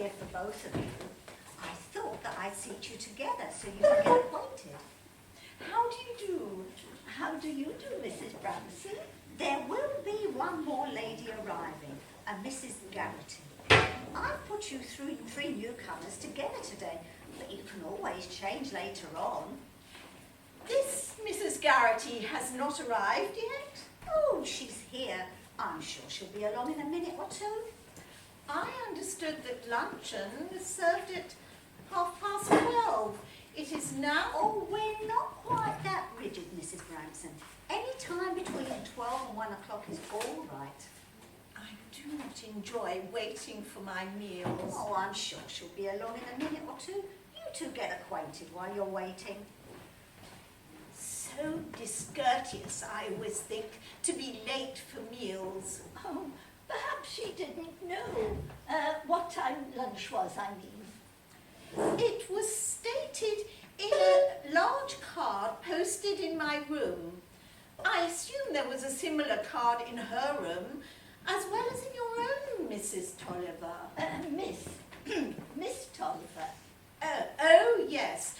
here for both of you. I thought that I'd seat you together so you can get acquainted. How do you do? How do you do, Mrs. Bramson? There will be one more lady arriving, a Mrs. Garrity. I've put you through 3 newcomers together today, but you can always change later on. This Mrs. Garrity has not arrived yet? Oh, she's here. I'm sure she'll be along in a minute or two. I understood that luncheon was served at 12:30. It is now... Oh, we're not quite that rigid, Mrs. Bramson. Any time between 12 and 1 o'clock is all right. I do not enjoy waiting for my meals. Oh, I'm sure she'll be along in a minute or two. You two get acquainted while you're waiting. So discourteous, I always think, to be late for meals. Oh, perhaps she didn't know what time lunch was, I mean. It was stated in a large card posted in my room. I assume there was a similar card in her room, as well as in your own, Mrs. Tolliver. Miss Tolliver. Oh, yes.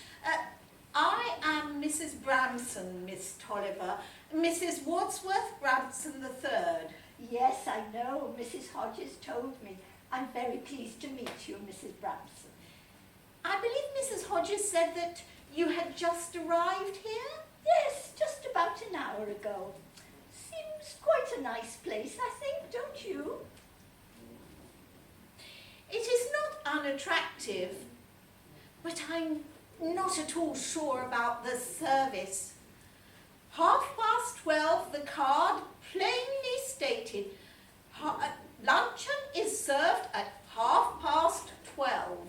I am Mrs. Bramson, Miss Tolliver, Mrs. Wadsworth Bramson III. Yes, I know. Mrs. Hodges told me. I'm very pleased to meet you, Mrs. Bramson. I believe Mrs. Hodges said that you had just arrived here? Yes, just about an hour ago. Seems quite a nice place, I think, don't you? It is not unattractive, but I'm not at all sure about the service. 12:30, the card plainly stated, luncheon is served at 12:30.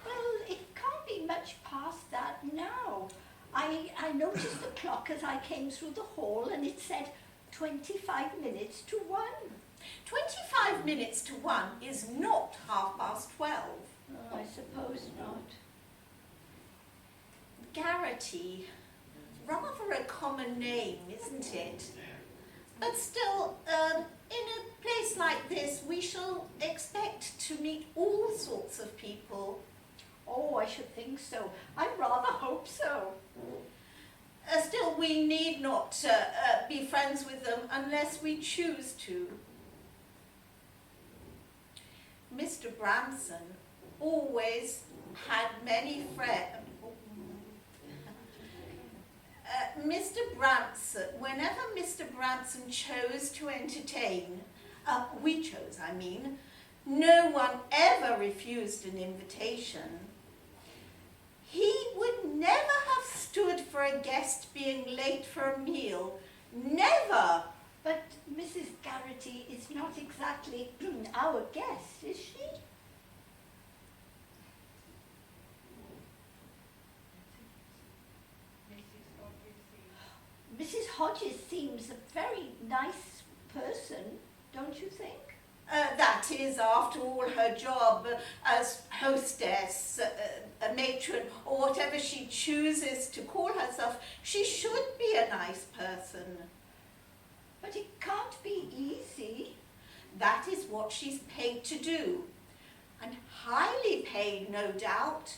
Well, it can't be much past that now. I noticed the clock as I came through the hall and it said 25 minutes to 1. 25 minutes to 1 is not 12:30. Oh, I suppose not. Garrity, rather a common name, isn't it? But still, in a place like this, we shall expect to meet all sorts of people. Oh, I should think so. I rather hope so. Still, we need not be friends with them unless we choose to. Mr. Bramson always had many friends. Whenever Mr. Bramson chose to entertain, we chose, I mean, no one ever refused an invitation. He would never have stood for a guest being late for a meal. Never! But Mrs. Garrity is not exactly our guest, is she? Mrs. Hodges seems a very nice person, don't you think? That is, after all, her job as hostess, a matron, or whatever she chooses to call herself. She should be a nice person. But it can't be easy. That is what she's paid to do, and highly paid, no doubt.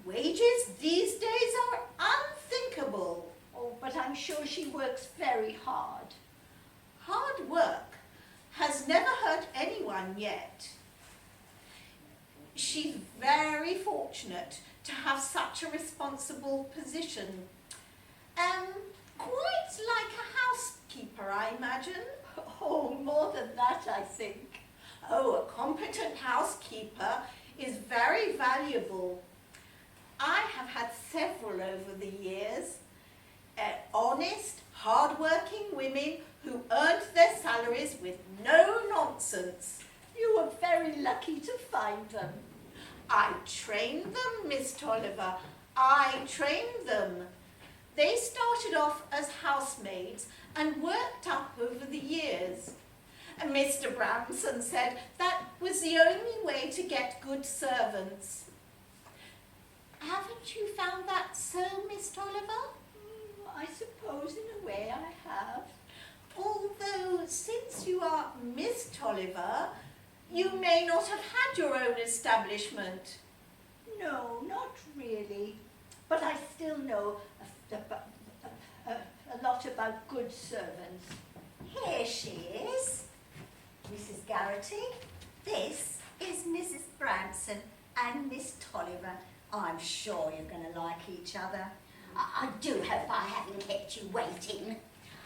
Wages these days are unthinkable. Oh, but I'm sure she works very hard. Hard work has never hurt anyone yet. She's very fortunate to have such a responsible position. Quite like a housekeeper, I imagine. Oh, more than that, I think. Oh, a competent housekeeper is very valuable. I have had several over the years. Honest, hard-working women who earned their salaries with no nonsense. You were very lucky to find them. I trained them, Miss Tolliver. I trained them. They started off as housemaids and worked up over the years. And Mr. Bramson said that was the only way to get good servants. Haven't you found that so, Miss Tolliver? I suppose in a way I have. Although, since you are Miss Tolliver, You may not have had your own establishment. No, not really. But I still know a lot about good servants. Here she is, Mrs. Garrity. This is Mrs. Branson and Miss Tolliver. I'm sure you're going to like each other. I do hope I haven't kept you waiting.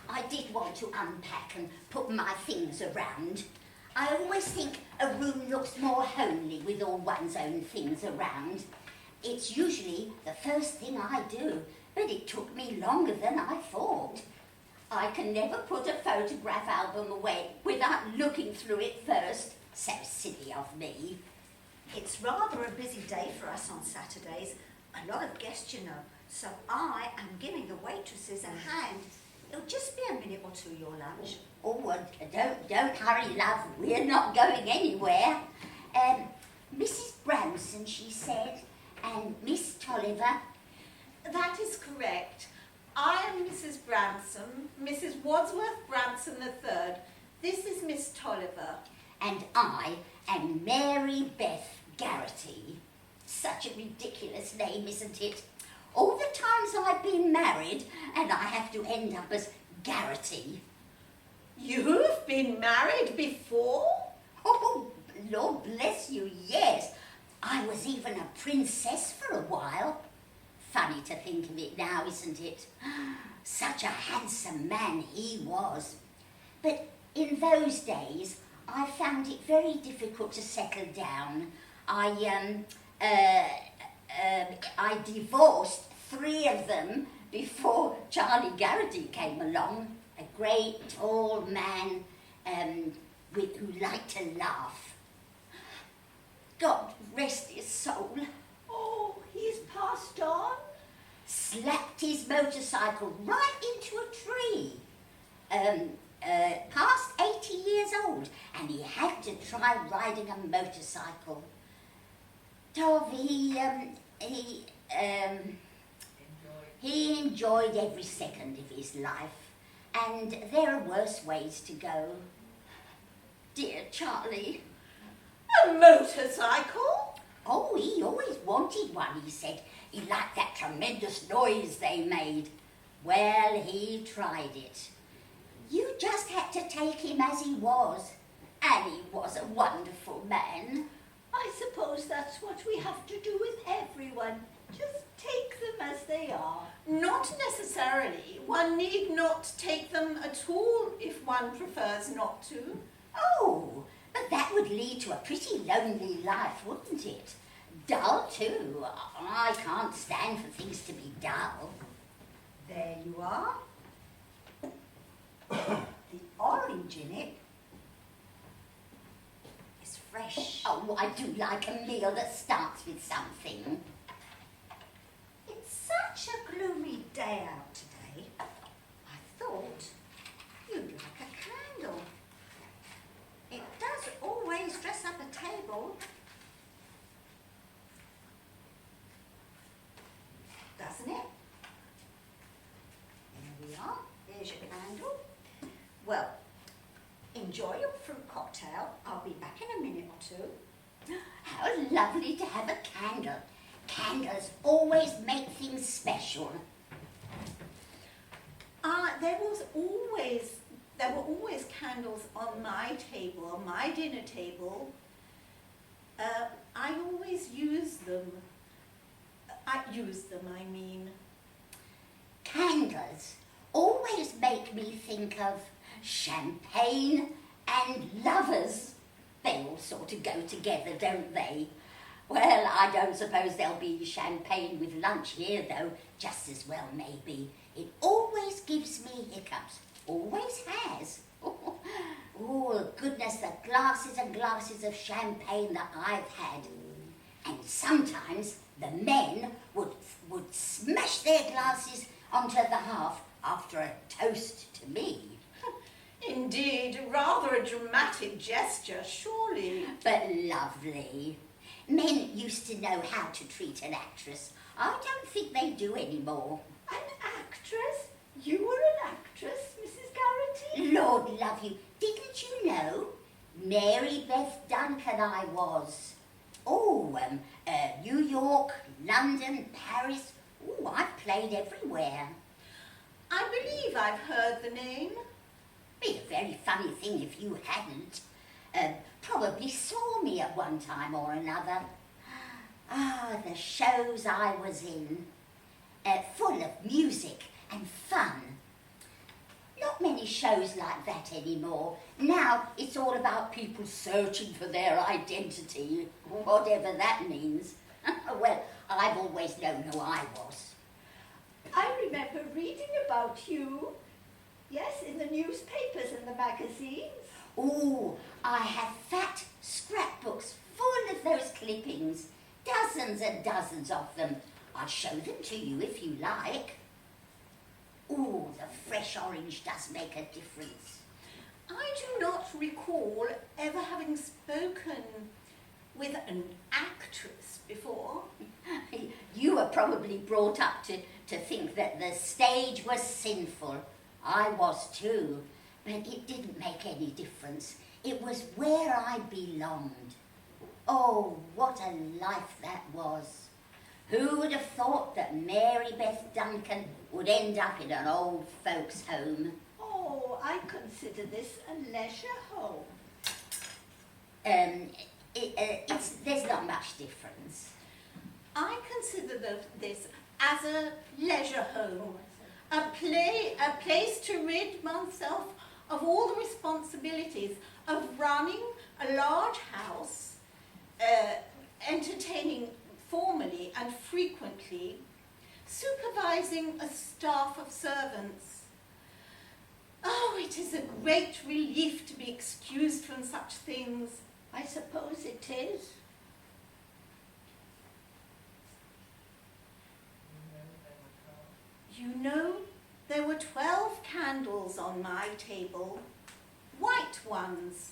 I did want to unpack and put my things around. I always think a room looks more homely with all one's own things around. It's usually the first thing I do, but it took me longer than I thought. I can never put a photograph album away without looking through it first. So silly of me. It's rather a busy day for us on Saturdays. A lot of guests, you know, so I am giving the waitresses a hand. It'll just be a minute or two, your lunch. Oh, well, don't hurry, love. We're not going anywhere. Mrs. Branson, she said, and Miss Tolliver. That is correct. I am Mrs. Branson, Mrs. Wadsworth Branson III. This is Miss Tolliver. And I am Mary Beth Garrity. Such a ridiculous name, isn't it? All the times I've been married, and I have to end up as Garrity. You've been married before? Oh, Lord bless you, yes. I was even a princess for a while. Funny to think of it now, isn't it? Such a handsome man he was. But in those days, I found it very difficult to settle down. I divorced 3 of them before Charlie Garrity came along. A great, tall man who liked to laugh. God rest his soul. Oh, he's passed on? Slapped his motorcycle right into a tree. Past 80 years old, and he had to try riding a motorcycle. Tov, he enjoyed every second of his life, and there are worse ways to go. Dear Charlie. A motorcycle? Oh, he always wanted one, he said. He liked that tremendous noise they made. Well, he tried it. You just had to take him as he was, and he was a wonderful man. I suppose that's what we have to do with everyone. Just take them as they are. Not necessarily. One need not take them at all if one prefers not to. Oh, but that would lead to a pretty lonely life, wouldn't it? Dull, too. I can't stand for things to be dull. There you are. The orange in it is fresh. Oh, I do like a meal that starts with something. It's such a gloomy day out today. I thought you'd like a candle. It does always dress up a table. Doesn't it? There we are. There's your candle. Well, enjoy your fruit cocktail. I'll be back in a minute or two. How lovely to have a candle. Candles always make things special. There were always candles on my table, on my dinner table. I always use them. I mean. Candles always make me think of champagne and lovers. They all sort of go together, don't they? Well, I don't suppose there'll be champagne with lunch here, though. Just as well, maybe. It always gives me hiccups. Always has. Oh, goodness, the glasses and glasses of champagne that I've had. And sometimes the men would smash their glasses onto the hearth after a toast to me. Indeed, rather a dramatic gesture, surely. But lovely. Men used to know how to treat an actress. I don't think they do anymore. An actress? You were an actress, Mrs. Garrity? Lord love you, didn't you know? Mary Beth Duncan I was. Oh, New York, London, Paris. Oh, I've played everywhere. I believe I've heard the name. Be a very funny thing if you hadn't. Probably saw me at one time or another. Ah, the shows I was in. Full of music and fun. Not many shows like that anymore. Now it's all about people searching for their identity, whatever that means. Well, I've always known who I was. I remember reading about you. Yes, in the newspapers and the magazines. Oh, I have fat scrapbooks full of those clippings. Dozens and dozens of them. I'll show them to you if you like. Oh, the fresh orange does make a difference. I do not recall ever having spoken with an actress before. You were probably brought up to think that the stage was sinful. I was too, but it didn't make any difference. It was where I belonged. Oh, what a life that was. Who would have thought that Mary Beth Duncan would end up in an old folks' home? Oh, I consider this a leisure home. There's not much difference. I consider this as a leisure home, a place to rid oneself of all the responsibilities of running a large house, entertaining formally and frequently, supervising a staff of servants. Oh, it is a great relief to be excused from such things. I suppose it is. You know, there were 12 candles on my table, white ones.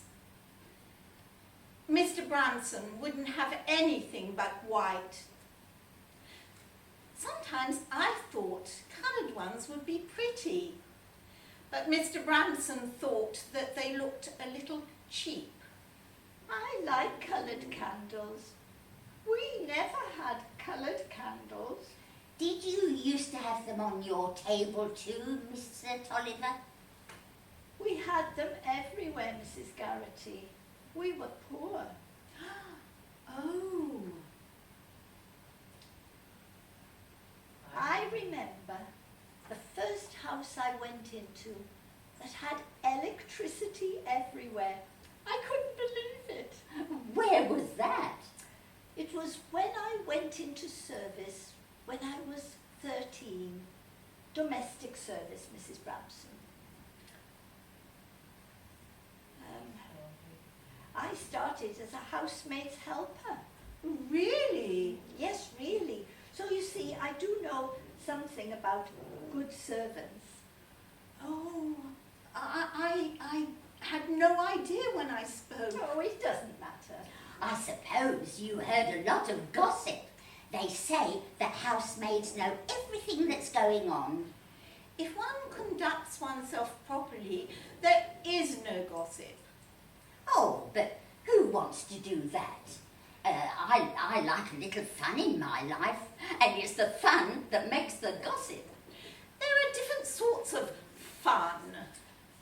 Mr. Branson wouldn't have anything but white. Sometimes I thought coloured ones would be pretty, but Mr. Branson thought that they looked a little cheap. I like coloured candles. We never had coloured candles. Did you used to have them on your table too, Mr. Tolliver? We had them everywhere, Mrs. Garrity. We were poor. Oh. I remember the first house I went into that had electricity everywhere. I couldn't believe it. Where was that? It was when I went into service when I was 13. Domestic service, Mrs. Bramson. I started as a housemaid's helper. Really? Yes, really. So you see, I do know something about good servants. Oh, I had no idea when I spoke. Oh, it doesn't matter. I suppose you heard a lot of gossip. They say that housemaids know everything that's going on. If one conducts oneself properly, there is no gossip. Oh, but who wants to do that? I like a little fun in my life, and it's the fun that makes the gossip. There are different sorts of fun.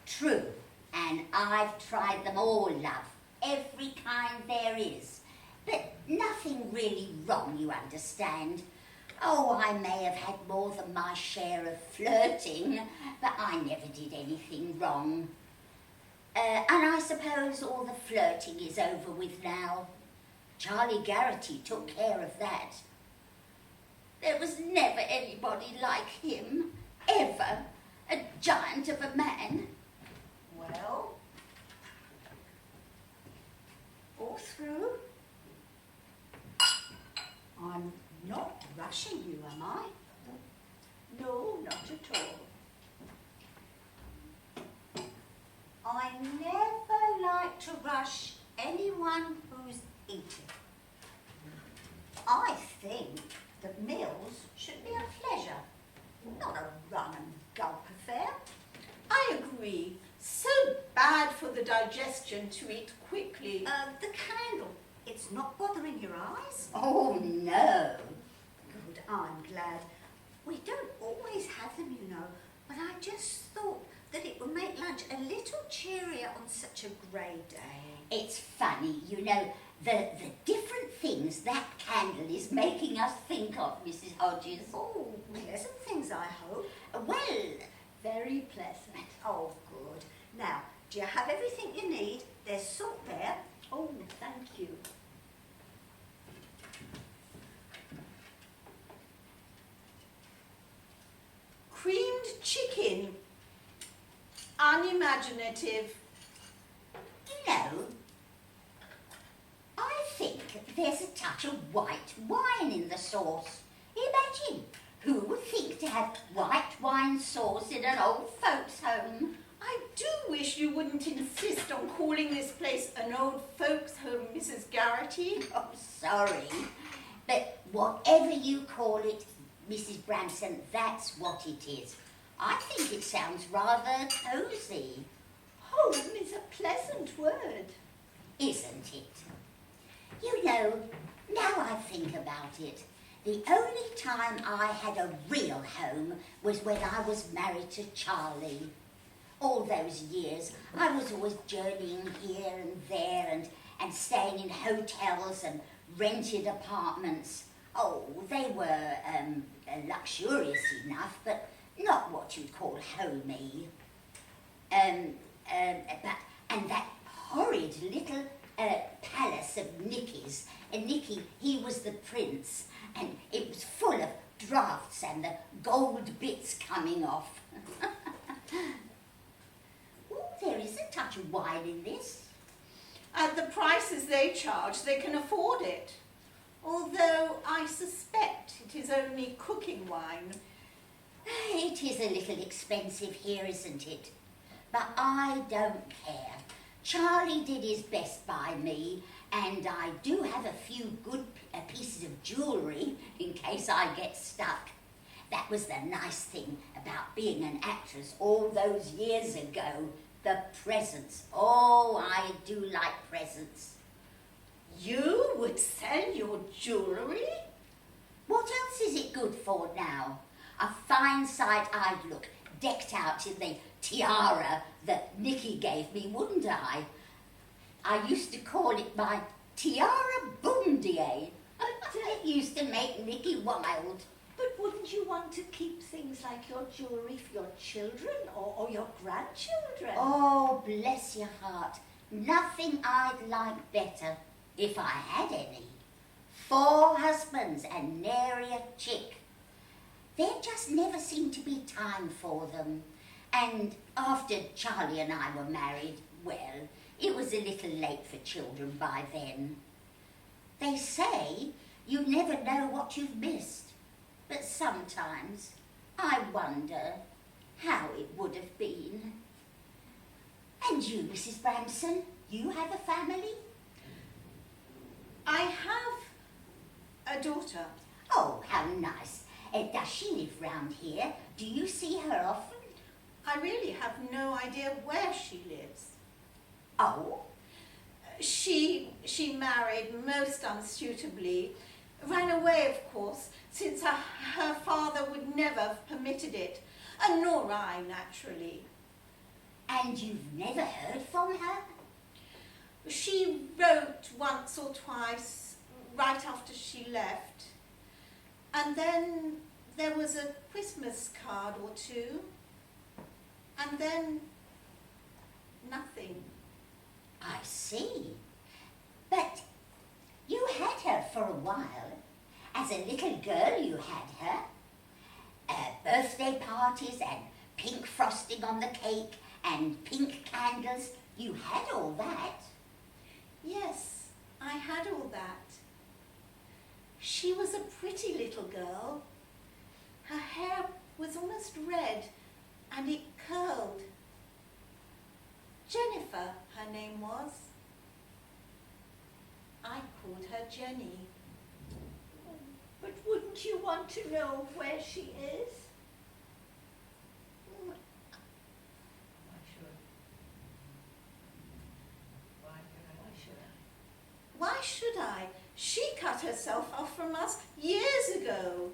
True, and I've tried them all, love. Every kind there is. But nothing really wrong, you understand. Oh, I may have had more than my share of flirting, but I never did anything wrong. And I suppose all the flirting is over with now. Charlie Garrity took care of that. There was never anybody like him, ever. A giant of a man. Well, all through? I'm not rushing you, am I? No, not at all. I never like to rush anyone who's eating. I think that meals should be a pleasure, not a run and gulp affair. I agree. So bad for for the digestion to eat quickly. The candle, it's not bothering your eyes? Oh, no. Good, I'm glad. We don't always have them, you know, but I just thought that it would make lunch a little cheerier on such a grey day. It's funny, you know, the different things that candle is making us think of, Mrs. Hodges. Oh, pleasant things, I hope. Well, Very pleasant. Oh, good. Now, do you have everything you need? There's salt there. Oh, thank you. Creamed chicken. Unimaginative. you know, I think there's a touch of white wine in the sauce. Imagine, who would think to have white wine sauce in an old folks' home? I do wish you wouldn't insist on calling this place an old folks' home, Mrs. Garrity. Oh, sorry. But whatever you call it, Mrs. Bramson, that's what it is. I think it sounds rather cosy. Home is a pleasant word. Isn't it? You know, now I think about it, the only time I had a real home was when I was married to Charlie. All those years, I was always journeying here and there and staying in hotels and rented apartments. Oh, they were luxurious enough, but not what you'd call homey. And that horrid little palace of Nicky's. And Nicky, he was the prince, and it was full of draughts and the gold bits coming off. Oh, there is a touch of wine in this. At the prices they charge, they can afford it. Although I suspect it is only cooking wine. It is a little expensive here, isn't it? But I don't care. Charlie did his best by me, and I do have a few good pieces of jewellery in case I get stuck. That was the nice thing about being an actress all those years ago. The presents. Oh, I do like presents. You would sell your jewellery? What else is it good for now? A fine sight I'd look, decked out in the tiara that Nicky gave me, wouldn't I? I used to call it my tiara boomdier. It used to make Nicky wild. But wouldn't you want to keep things like your jewellery for your children or your grandchildren? Oh, bless your heart. Nothing I'd like better, if I had any. 4 husbands and nary a chick. There just never seemed to be time for them. And after Charlie and I were married, well, it was a little late for children by then. They say you never know what you've missed. But sometimes I wonder how it would have been. And you, Mrs. Bramson, you have a family? I have a daughter. Oh, how nice. Does she live round here? Do you see her often? I really have no idea where she lives. Oh? She married most unsuitably. Ran away, of course, since her father would never have permitted it. And nor I, naturally. And you've never heard from her? She wrote once or twice right after she left. And then there was a Christmas card or two. And then nothing. I see. But you had her for a while. As a little girl you had her. Birthday parties and pink frosting on the cake and pink candles. You had all that. Yes, I had all that. She was a pretty little girl. Her hair was almost red and it curled. Jennifer, her name was. I called her Jenny. But wouldn't you want to know where she is? She cut herself off from us years ago.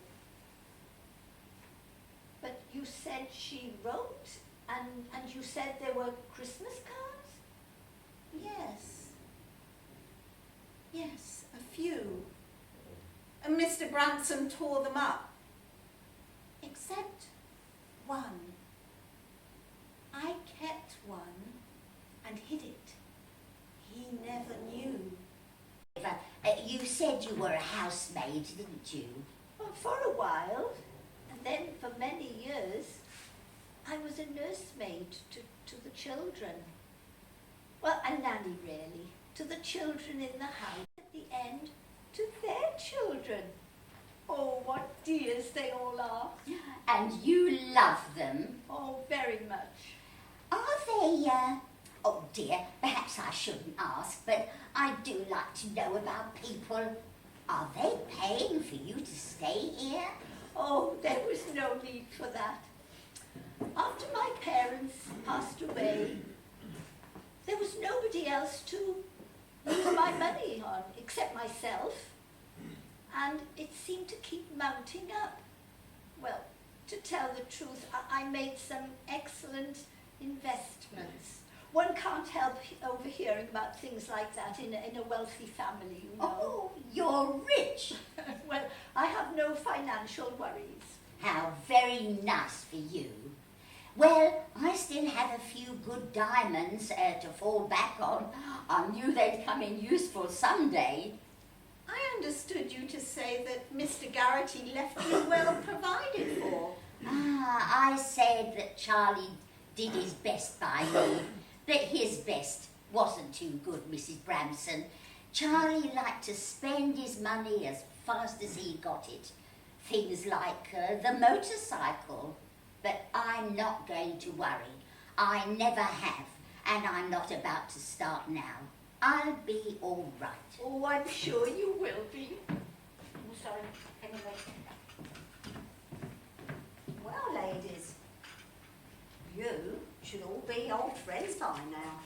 But you said she wrote, and you said there were Christmas cards? Yes. Yes, a few. And Mr. Branson tore them up. Except one. I kept one and hid it. He never knew. You said you were a housemaid, didn't you? Well, for a while, and then for many years, I was a nursemaid to the children. Well, a nanny really, to the children in the house. At the end, to their children. Oh, what dears they all are. And you love them. Oh, very much. Are they, oh dear, perhaps I shouldn't ask, but I do like to know about people. Are they paying for you to stay here? Oh, there was no need for that. After my parents passed away, there was nobody else to use my money on except myself, and it seemed to keep mounting up. Well, to tell the truth, I made some excellent investments. One can't help overhearing about things like that in a wealthy family, you know. Oh, you're rich. Well, I have no financial worries. How very nice for you. Well, I still have a few good diamonds to fall back on. I knew they'd come in useful someday. I understood you to say that Mr. Garrity left you well provided for. Ah, I said that Charlie did his best by me, but his best wasn't too good, Mrs. Bramson. Charlie liked to spend his money as fast as he got it. Things like the motorcycle. But I'm not going to worry. I never have, and I'm not about to start now. I'll be all right. Oh, I'm sure you will be. Oh, sorry. Anyway. Well, ladies, you should all be old friends by now.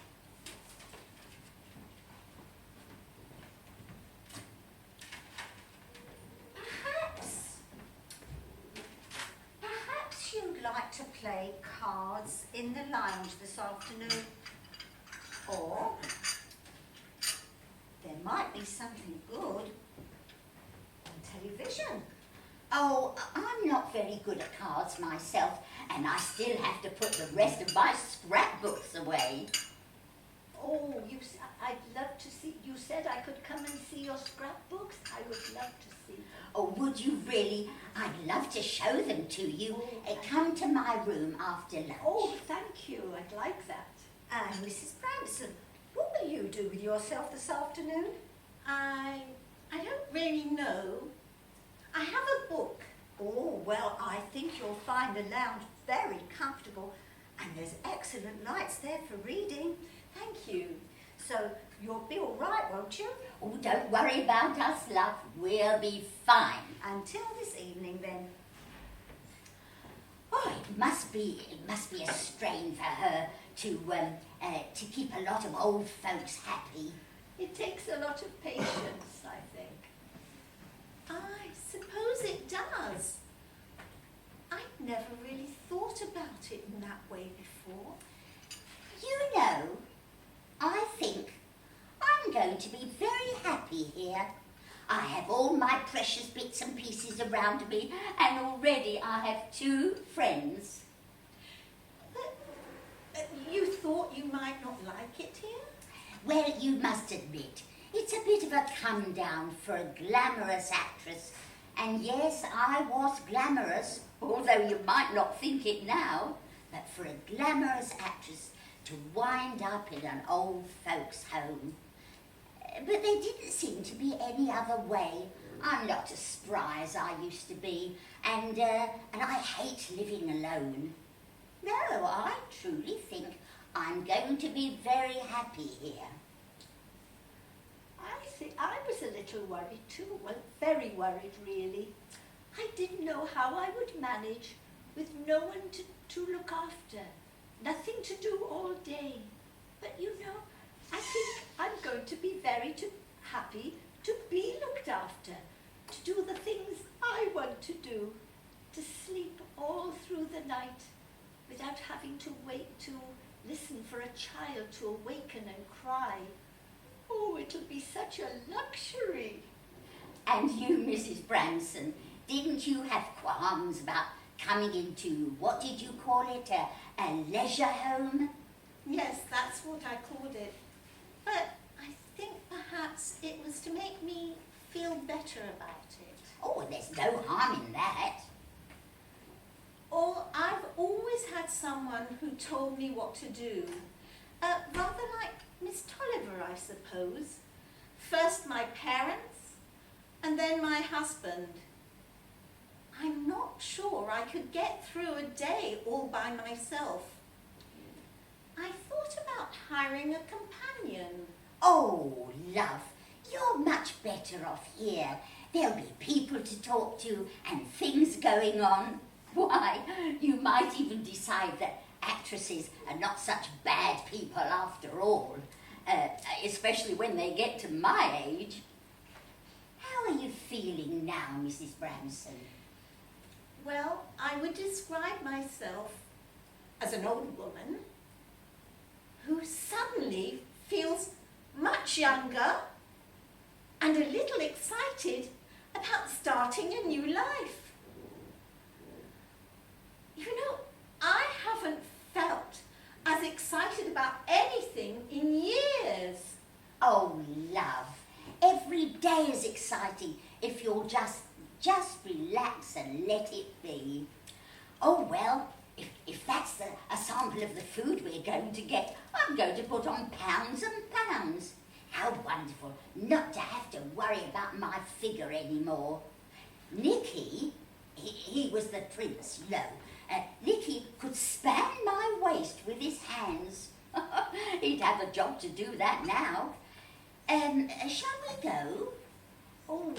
Perhaps you'd like to play cards in the lounge this afternoon. Or there might be something good on television. Oh, I'm not very good at cards myself, and I still have to put the rest of my scrapbooks away. Oh, I'd love to see. You said I could come and see your scrapbooks. I would love to see them. Oh, would you really? I'd love to show them to you. Oh. Come to my room after lunch. Oh, thank you. I'd like that. And Mrs. Branson, what will you do with yourself this afternoon? I don't really know. I have a book. Oh, well, I think you'll find the lounge very comfortable, and there's excellent lights there for reading. Thank you. So you'll be all right, won't you? Oh, don't worry about us, love. We'll be fine. Until this evening, then. Oh, it must be a strain for her to keep a lot of old folks happy. It takes a lot of patience, I think. I suppose it does. I've never really thought about it in that way before. You know, I think I'm going to be very happy here. I have all my precious bits and pieces around me, and already I have 2 friends. You thought you might not like it here? Well, you must admit, it's a bit of a come down for a glamorous actress. And yes, I was glamorous, although you might not think it now. But for a glamorous actress to wind up in an old folks' home. But there didn't seem to be any other way. I'm not as spry as I used to be, and I hate living alone. No, I truly think I'm going to be very happy here. I think I was a little worried too. Well, very worried, really. I didn't know how I would manage with no one to look after. Nothing to do all day. But you know, I think I'm going to be very happy to be looked do the things I want to do, to sleep all through the night without having to wait to listen for a child to awaken and cry. Oh, it'll be such a luxury. And you, Mrs. Branson, didn't you have qualms about coming into, what did you call it, a leisure home? Yes, that's what I called it. But I think perhaps it was to make me feel better about it. Oh, there's no harm in that. Or I've always had someone who told me what to do. Rather like Miss Tolliver, I suppose. First my parents, and then my husband. I'm not sure I could get through a day all by myself. I thought about hiring a companion. Oh, love, you're much better off here. There'll be people to talk to and things going on. Why, you might even decide that actresses are not such bad people after all, especially when they get to my age. How are you feeling now, Mrs. Branson? Well, I would describe myself as an old woman who suddenly feels much younger and a little excited about starting a new life. You know, I haven't felt as excited about anything in years. Oh, love, every day is exciting if you'll just relax and let it be. Oh, well, if that's a sample of the food we're going to get, I'm going to put on pounds and pounds. How wonderful not to have to worry about my figure anymore. Nicky, he was the prince, you know. Nicky could span my waist with his hands. He'd have a job to do that now. Shall we go? Oh,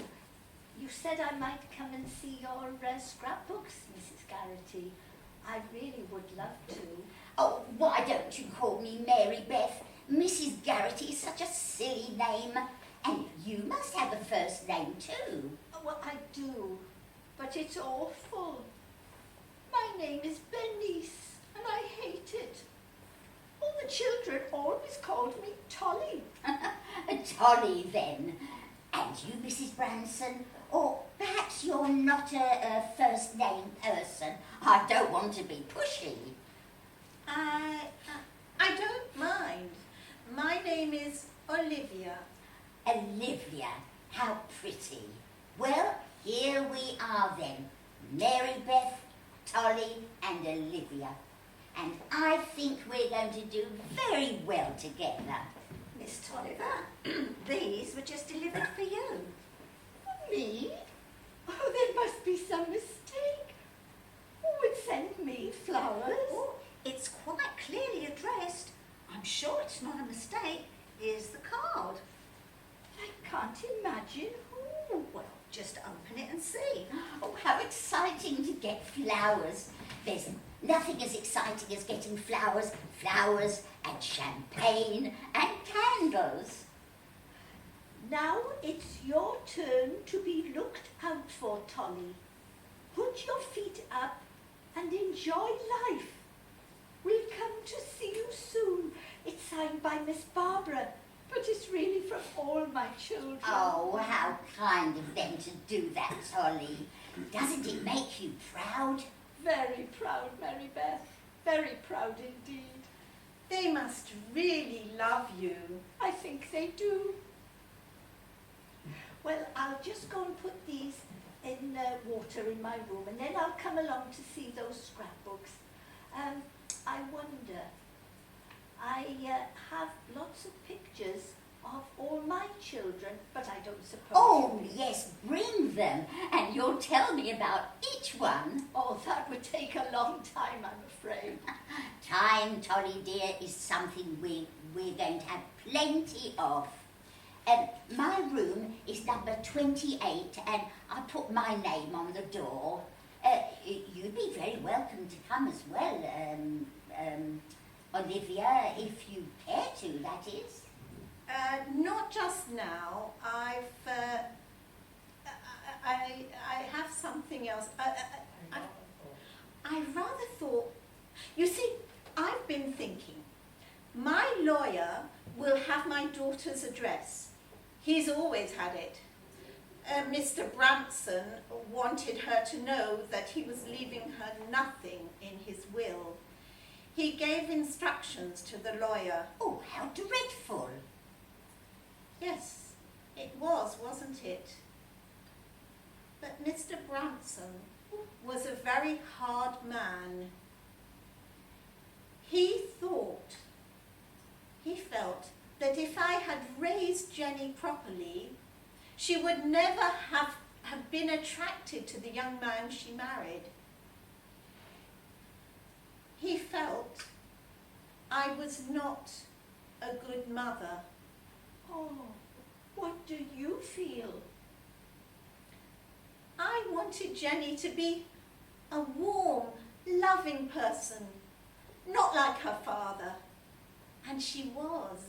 you said I might come and see your scrapbooks, Mrs. Garrity. I really would love to. Oh, why don't you call me Mary Beth? Mrs. Garrity is such a silly name. And you must have a first name too. Oh, well, I do, but it's awful. My name is Bernice, and I hate it. All the children always called me Tolly. Tolly, then. And you, Mrs. Branson? Or perhaps you're not a first name person. I don't want to be pushy. I don't mind. My name is Olivia. Olivia, how pretty. Well, here we are then. Mary Beth, Tolly and Olivia. And I think we're going to do very well together. Miss Tolliver, these were just delivered for you. Me? Oh, there must be some mistake. Who would send me flowers? Oh, it's quite clearly addressed. I'm sure it's not a mistake. Here's the card. I can't imagine who. Well, just open it and see. Oh, how exciting to get flowers. There's nothing as exciting as getting flowers, flowers and champagne and candles. Now it's your turn to be looked out for, Tolly. Put your feet up and enjoy life. We'll come to see you soon. It's signed by Miss Barbara, but it's really from all my children. Oh, how kind of them to do that, Tolly. Doesn't it make you proud? Very proud, Mary Beth. Very proud indeed. They must really love you. I think they do. Well, I'll just go and put these in water in my room, and then I'll come along to see those scrapbooks. I wonder, I have lots of pictures of all my children, but I don't suppose... Oh, yes, bring them, and you'll tell me about each one. Oh, that would take a long time, I'm afraid. Time, Tolly dear, is something we're going to have plenty of. My room is number 28, and I put my name on the door. You'd be very welcome to come as well, Olivia, if you care to, that is. I have something else. I rather thought, you see, I've been thinking, my lawyer will have my daughter's address. He's always had it. Mr. Branson wanted her to know that he was leaving her nothing in his will. He gave instructions to the lawyer. Oh, how dreadful. Yes, it was, wasn't it? But Mr. Branson was a very hard man. He felt that if I had raised Jenny properly, she would never have been attracted to the young man she married. He felt I was not a good mother. Oh, what do you feel? I wanted Jenny to be a warm, loving person, not like her father. And she was.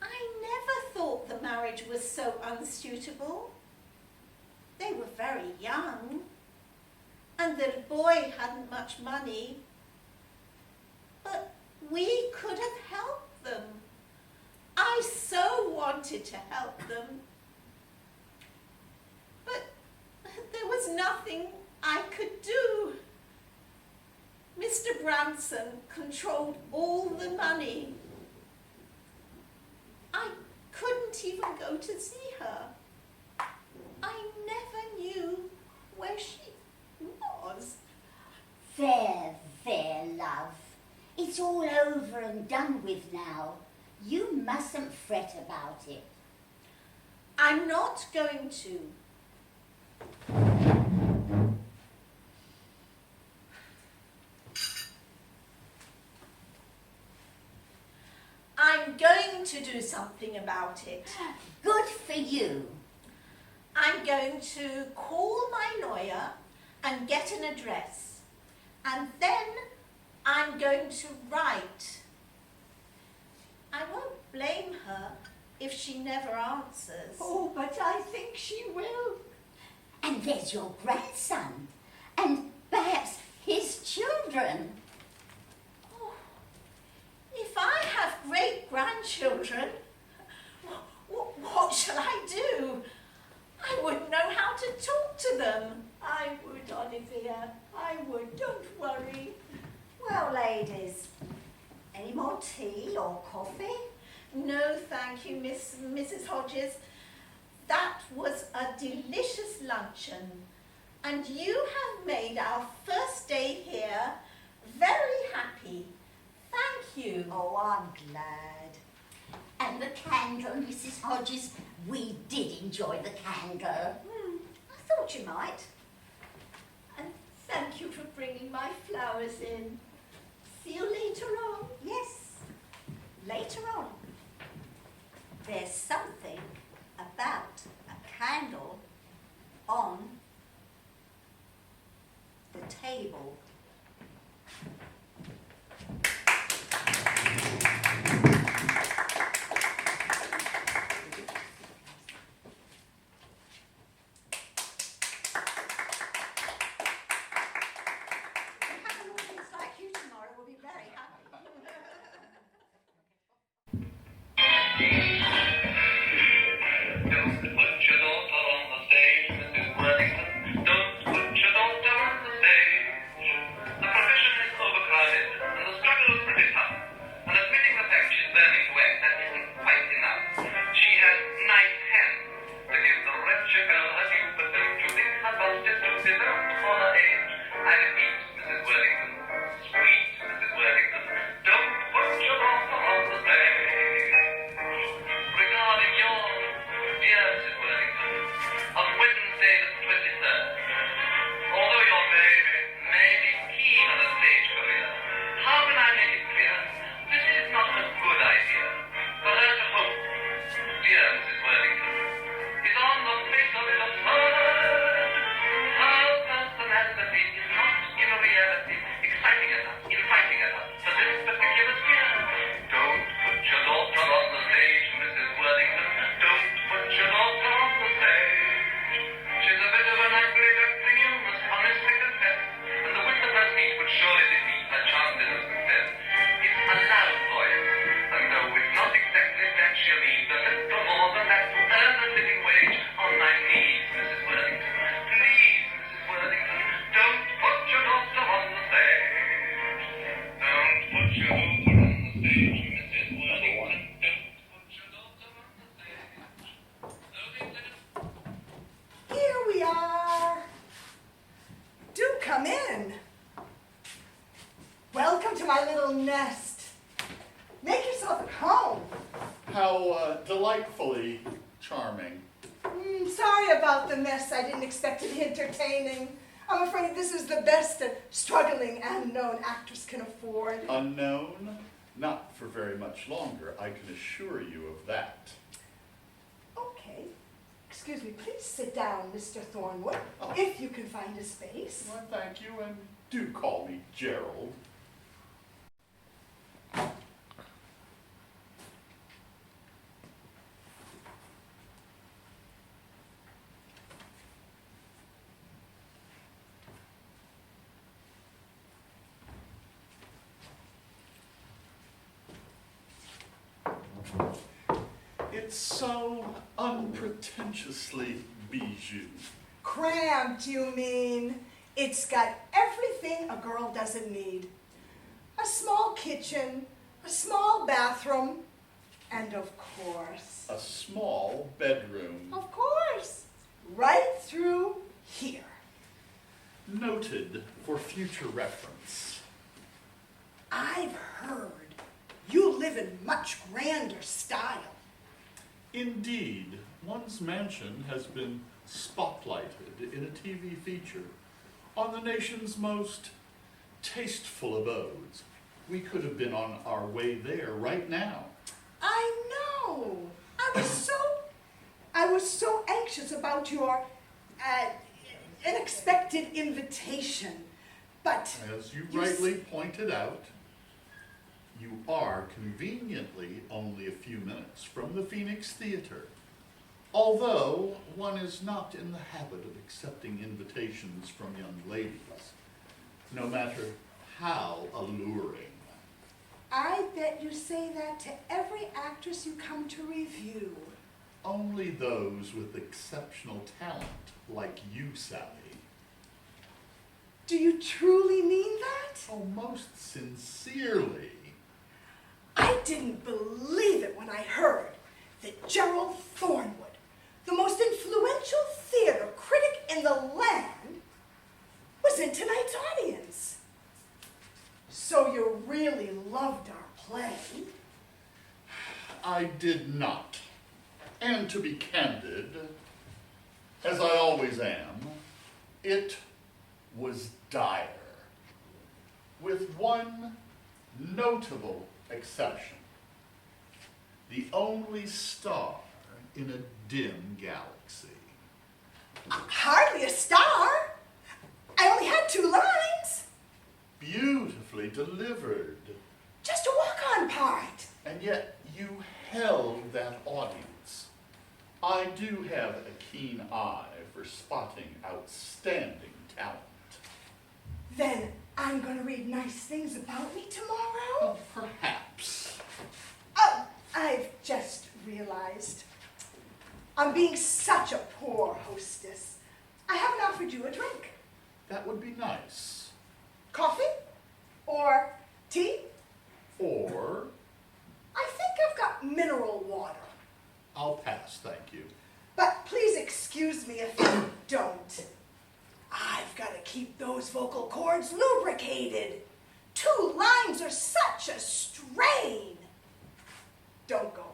I never thought the marriage was so unsuitable. They were very young, and the boy hadn't much money. But we could have helped them. I so wanted to help them. But there was nothing I could do. Mr. Branson controlled all the money. I couldn't even go to see her. I never knew where she was. There, love. It's all over and done with now. You mustn't fret about it. I'm not going to. I'm going to do something about it. Good for you. I'm going to call my lawyer and get an address. And then I'm going to write. I won't blame her if she never answers. Oh, but I think she will. And there's your grandson. And perhaps his children. Oh, if I have great-grandchildren, what shall I do? I wouldn't know how to talk to them. I would, Olivia. I would. Don't worry. Well, ladies, any more tea or coffee? No, thank you, Mrs. Hodges. That was a delicious luncheon, and you have made our first day here very happy. Thank you. Oh, I'm glad. And the candle, Mrs. Hodges. We did enjoy the candle. I thought you might. And thank you for bringing my flowers in. See you later on. Yes, later on. There's something about a candle on the table. Having audience like you tomorrow will be very happy. Don't put your daughter on the stage, Mrs. Worthington. Don't put your daughter on the stage. nest. Make yourself at home. How delightfully charming. Sorry about the mess. I didn't expect to be entertaining. I'm afraid this is the best a struggling and known actress can afford. Unknown? Not for very much longer, I can assure you of that. Okay. Excuse me, please sit down, Mr. Thornwood, Oh. if you can find a space. Well, thank you, and do call me Gerald. It's so unpretentiously bijou. Cramped, you mean? It's got everything a girl doesn't need. A small kitchen, a small bathroom, and of course, A small bedroom. right through here. Noted for future reference. I've heard you live in much grander style. Indeed, one's mansion has been spotlighted in a TV feature on the nation's most tasteful abodes. We could have been on our way there right now. I know. I was so anxious about your unexpected invitation. But As you You rightly pointed out, you are conveniently only a few minutes from the Phoenix Theater. Although one is not in the habit of accepting invitations from young ladies, no matter how alluring. I bet you say that to every actress you come to review. Only those with exceptional talent like you, Sally. Do you truly mean that? Oh, most sincerely. I didn't believe it when I heard that Gerald Thornwood, the most influential theater critic in the land, was in tonight's audience. So you really loved our play? I did not. And to be candid, as I always am, it was dire. With one notable exception. The only star in a dim galaxy. Hardly a star. I only had 2 lines. Beautifully delivered. Just a walk-on part. And yet you held that audience. I do have a keen eye for spotting outstanding talent. Then I'm going to read nice things about me tomorrow. Well, perhaps. Oh, I've just realized. I'm being such a poor hostess. I haven't offered you a drink. That would be nice. Coffee? Or tea? Or I think I've got mineral water. I'll pass, thank you. But please excuse me if you don't. I've got to keep those vocal cords lubricated. 2 lines are such a strain. Don't go away.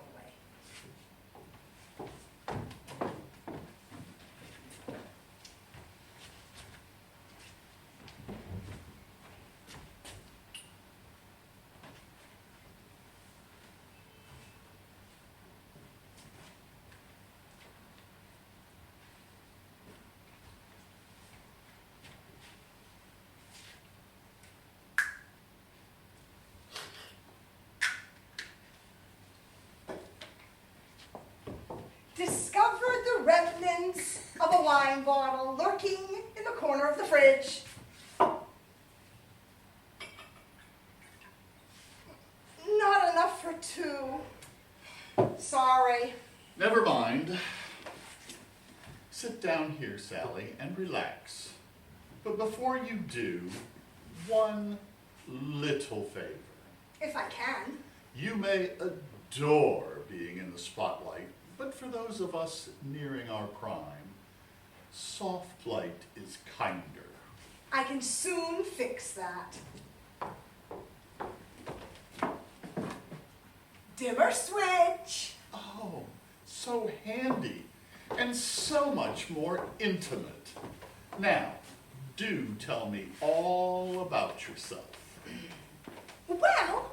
Discovered the remnants of a wine bottle lurking in the corner of the fridge. Not enough for 2. Sorry. Never mind. Sit down here, Sally, and relax. But before you do, one little favor. If I can. You may adore being in the spotlight, but for those of us nearing our prime, soft light is kinder. I can soon fix that. dimmer switch. Oh, so handy and so much more intimate. Now, do tell me all about yourself. Well,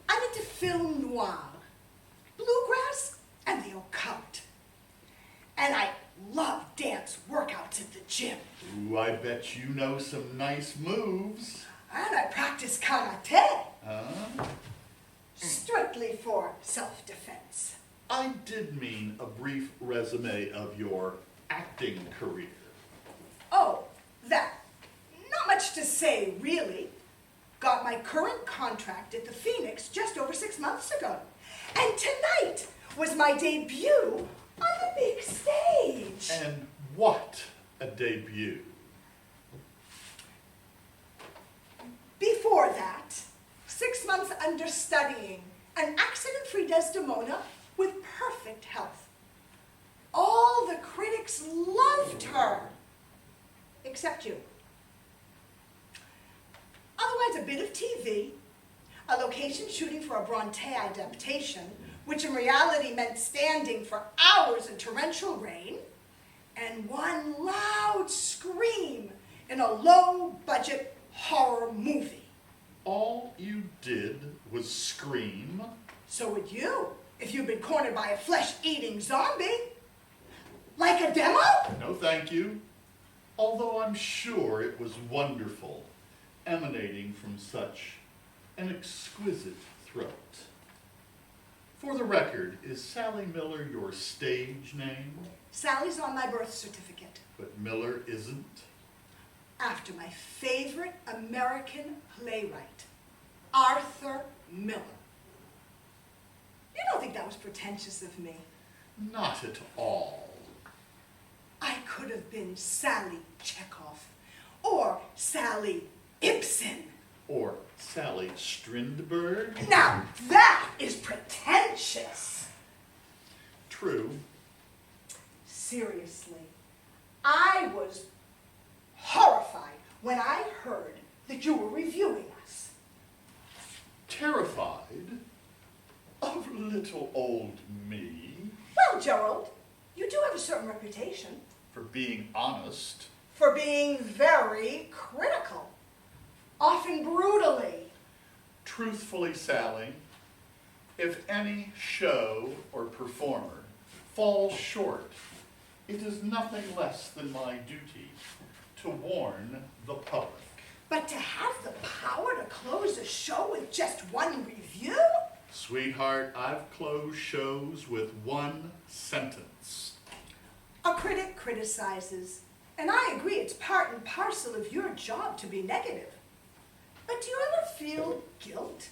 I'm into film noir, bluegrass, and the occult. And I love dance workouts at the gym. Ooh, I bet you know some nice moves. And I practice karate, Huh? strictly for self-defense. I did mean a brief resume of your acting career. Oh, that. Not much to say, really. Got my current contract at the Phoenix just over 6 months ago. And tonight was my debut on the big stage. And what a debut. Before that, 6 months understudying an accident-free Desdemona with perfect health. All the critics loved her, except you. Otherwise, a bit of TV, a location shooting for a Bronte adaptation, which in reality meant standing for hours in torrential rain, and one loud scream in a low-budget horror movie. All you did was scream. So would you, if you'd been cornered by a flesh-eating zombie. Like a demo? No, thank you. Although I'm sure it was wonderful, emanating from such an exquisite throat. For the record, is Sally Miller your stage name? Sally's on my birth certificate, But Miller isn't? after my favorite American playwright, Arthur Miller. You don't think that was pretentious of me? Not at all. I could have been Sally Chekhov, or Sally Ibsen. Or Sally Strindberg? Now that is pretentious. True. Seriously, I was horrified when I heard that you were reviewing us. Terrified of little old me Well, Gerald, you do have a certain reputation for being honest. for being very critical, often brutally. Truthfully, Sally, if any show or performer falls short, it is nothing less than my duty to warn the public. But to have the power to close a show with just one review? Sweetheart, I've closed shows with one sentence. A critic criticizes, and I agree it's part and parcel of your job to be negative. But do you ever feel guilt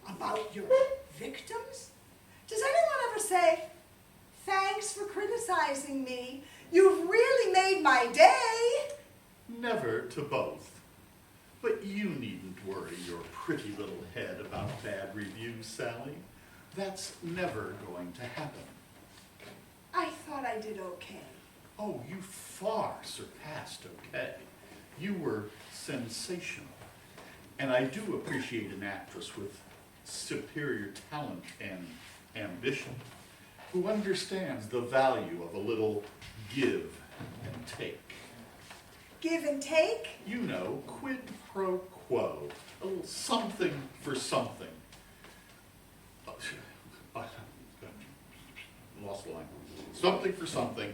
about your victims? Does anyone ever say, "Thanks for criticizing me. You've really made my day"? Never to both. But you needn't worry your pretty little head about bad reviews, Sally. That's never going to happen. I thought I did okay. Oh, you far surpassed okay. You were sensational. And I do appreciate an actress with superior talent and ambition, who understands the value of a little give and take. Give and take? You know, quid pro quo, a little something for something. Lost the line. Something for something.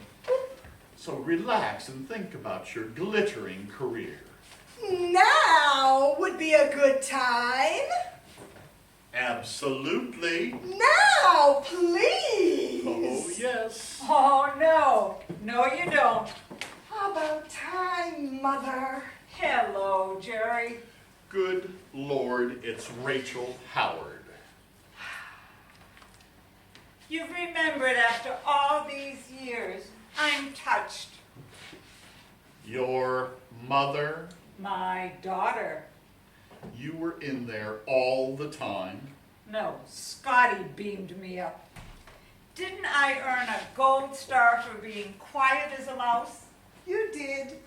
So relax and think about your glittering career. Now would be a good time. Absolutely. Now, please. Oh, yes. Oh, no. No, you don't. How about time, Mother? Hello, Jerry. Good Lord, it's Rachel Howard. You've remembered after all these years. I'm touched. Your mother, My daughter. you were in there all the time. No, Scotty beamed me up. Didn't I earn a gold star for being quiet as a mouse? You did,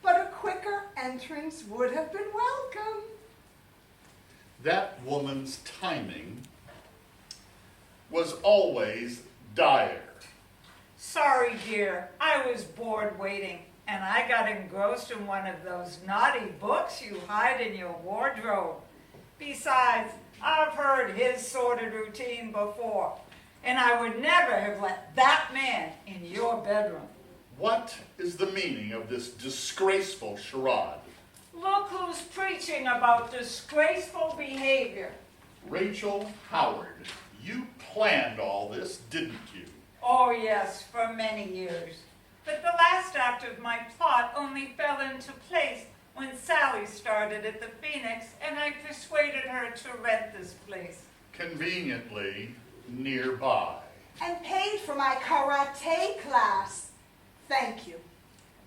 but a quicker entrance would have been welcome. That woman's timing was always dire. Sorry, dear. I was bored waiting, and I got engrossed in one of those naughty books you hide in your wardrobe. Besides, I've heard his sordid routine before, and I would never have let that man in your bedroom. What is the meaning of this disgraceful charade? Look who's preaching about disgraceful behavior. Rachel Howard, you planned all this, didn't you? Oh, yes, for many years. But the last act of my plot only fell into place when Sally started at the Phoenix and I persuaded her to rent this place. Conveniently nearby. And paid for my karate class. Thank you.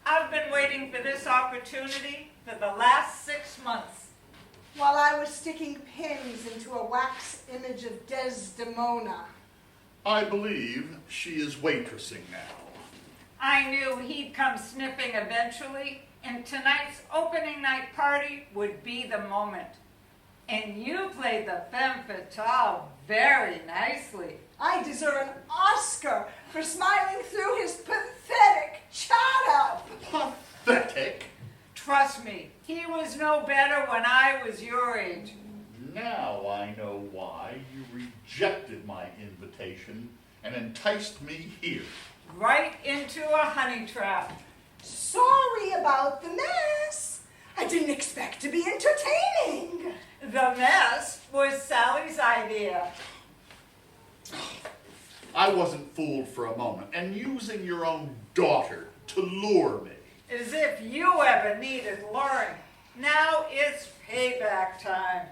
I've been waiting for this opportunity for the last 6 months. While I was sticking pins into a wax image of Desdemona. I believe she is waitressing now. I knew he'd come sniffing eventually, and tonight's opening night party would be the moment. And you played the femme fatale very nicely. I deserve an Oscar for smiling through his pathetic chata. Pathetic. Trust me, he was no better when I was your age. Now I know why you rejected my invitation and enticed me here. Right into a honey trap. Sorry about the mess. I didn't expect to be entertaining. The mess was Sally's idea. I wasn't fooled for a moment, and using your own daughter to lure me. As if you ever needed luring. Now it's payback time.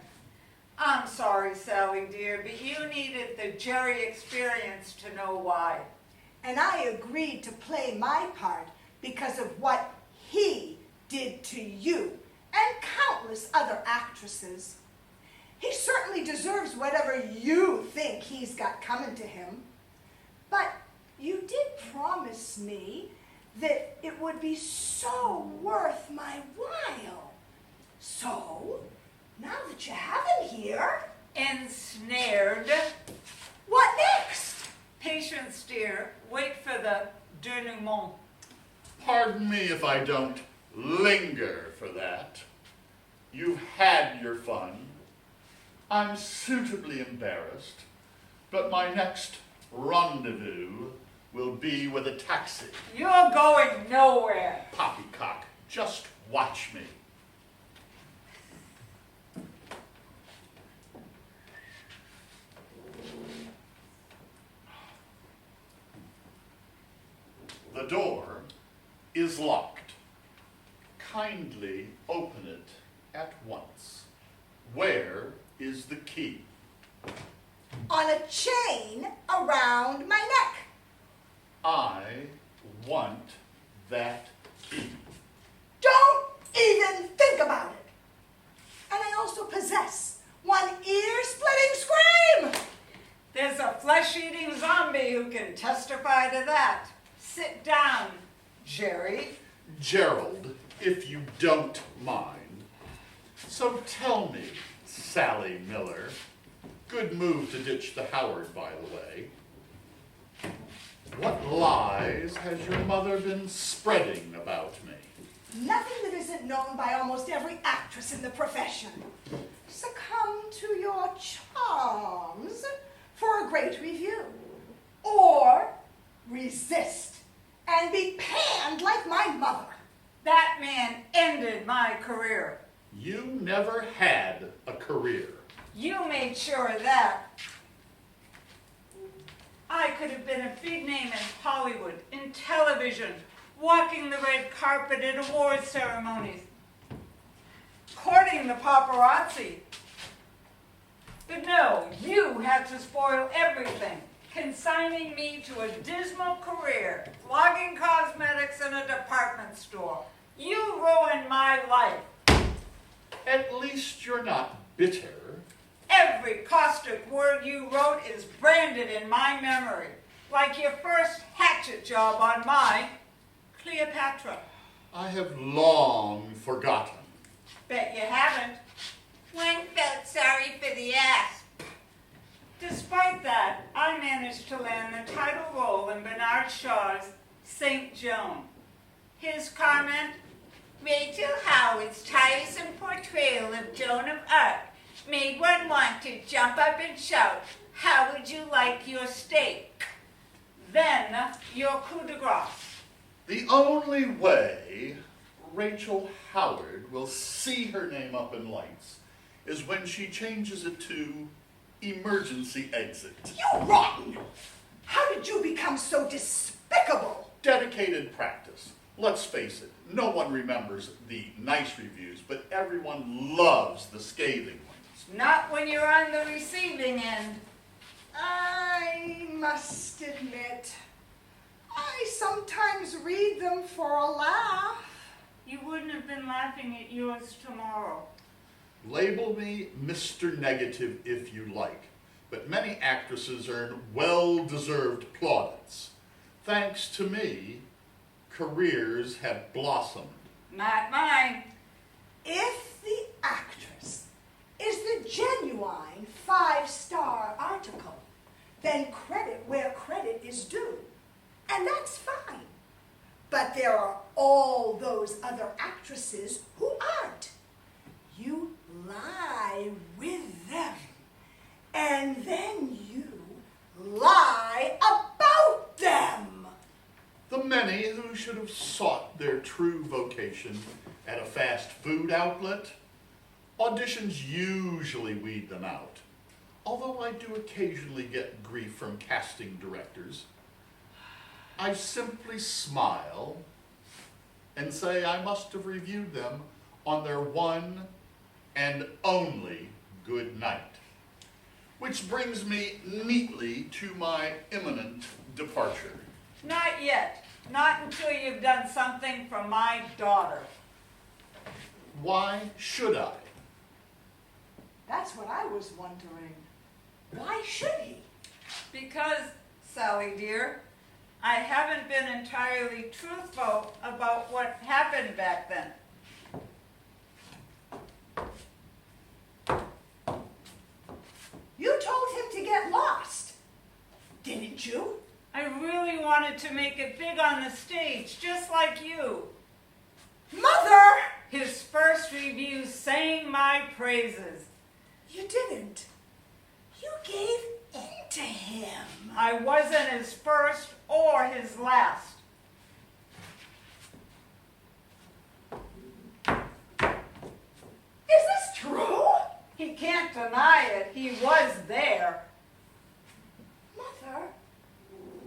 I'm sorry, Sally dear, but you needed the Jerry experience to know why. And I agreed to play my part because of what he did to you and countless other actresses. He certainly deserves whatever you think he's got coming to him. But you did promise me that it would be so worth my while. So, now that you have him here, Ensnared. what next? Patience, dear. Wait for the denouement. Pardon me if I don't linger for that. You've had your fun. I'm suitably embarrassed, but my next rendezvous will be with a taxi. You're going nowhere. Poppycock, just watch me. The door is locked. Kindly open it at once. Where is the key? On a chain around my neck. I want that key. Don't even think about it. And I also possess one ear-splitting scream. There's a flesh-eating zombie who can testify to that. Sit down, Jerry. Gerald, if you don't mind. So tell me, Sally Miller, good move to ditch the Howard, by the way. What lies has your mother been spreading about me? Nothing that isn't known by almost every actress in the profession. Succumb to your charms for a great review. Or resist and be panned like my mother. That man ended my career. You never had a career. You made sure of that. I could have been a big name in Hollywood, in television, walking the red carpet at award ceremonies, courting the paparazzi. But no, you had to spoil everything, consigning me to a dismal career, flogging cosmetics in a department store. You ruined my life. At least you're not bitter. Every caustic word you wrote is branded in my memory, like your first hatchet job on my Cleopatra. I have long forgotten. Bet you haven't. One felt sorry for the ass. Despite that, I managed to land the title role in Bernard Shaw's St. Joan. His comment, Rachel Howard's tiresome portrayal of Joan of Arc made one want to jump up and shout, how would you like your steak? Then your coup de grace. The only way Rachel Howard will see her name up in lights is when she changes it to emergency exit. You rotten! How did you become so despicable? Dedicated practice. Let's face it, no one remembers the nice reviews, but everyone loves the scathing ones. Not when you're on the receiving end. I must admit, I sometimes read them for a laugh. You wouldn't have been laughing at yours tomorrow. Label me Mr. Negative if you like, but many actresses earn well-deserved plaudits. Thanks to me, careers have blossomed. Not mine. If the actress is the genuine 5-star article, then credit where credit is due, and that's fine. But there are all those other actresses who aren't. You lie with them, and then you lie about them. The many who should have sought their true vocation at a fast food outlet, auditions usually weed them out. Although I do occasionally get grief from casting directors, I simply smile and say I must have reviewed them on their one and only good night. Which brings me neatly to my imminent departure. Not yet. Not until you've done something for my daughter. Why should I? That's what I was wondering. Why should he? Because, Sally dear, I haven't been entirely truthful about what happened back then. You told him to get lost, didn't you? I really wanted to make it big on the stage, just like you. Mother! His first review sang my praises. You didn't. You gave in to him. I wasn't his first or his last. Is this true? He can't deny it. He was there. Mother,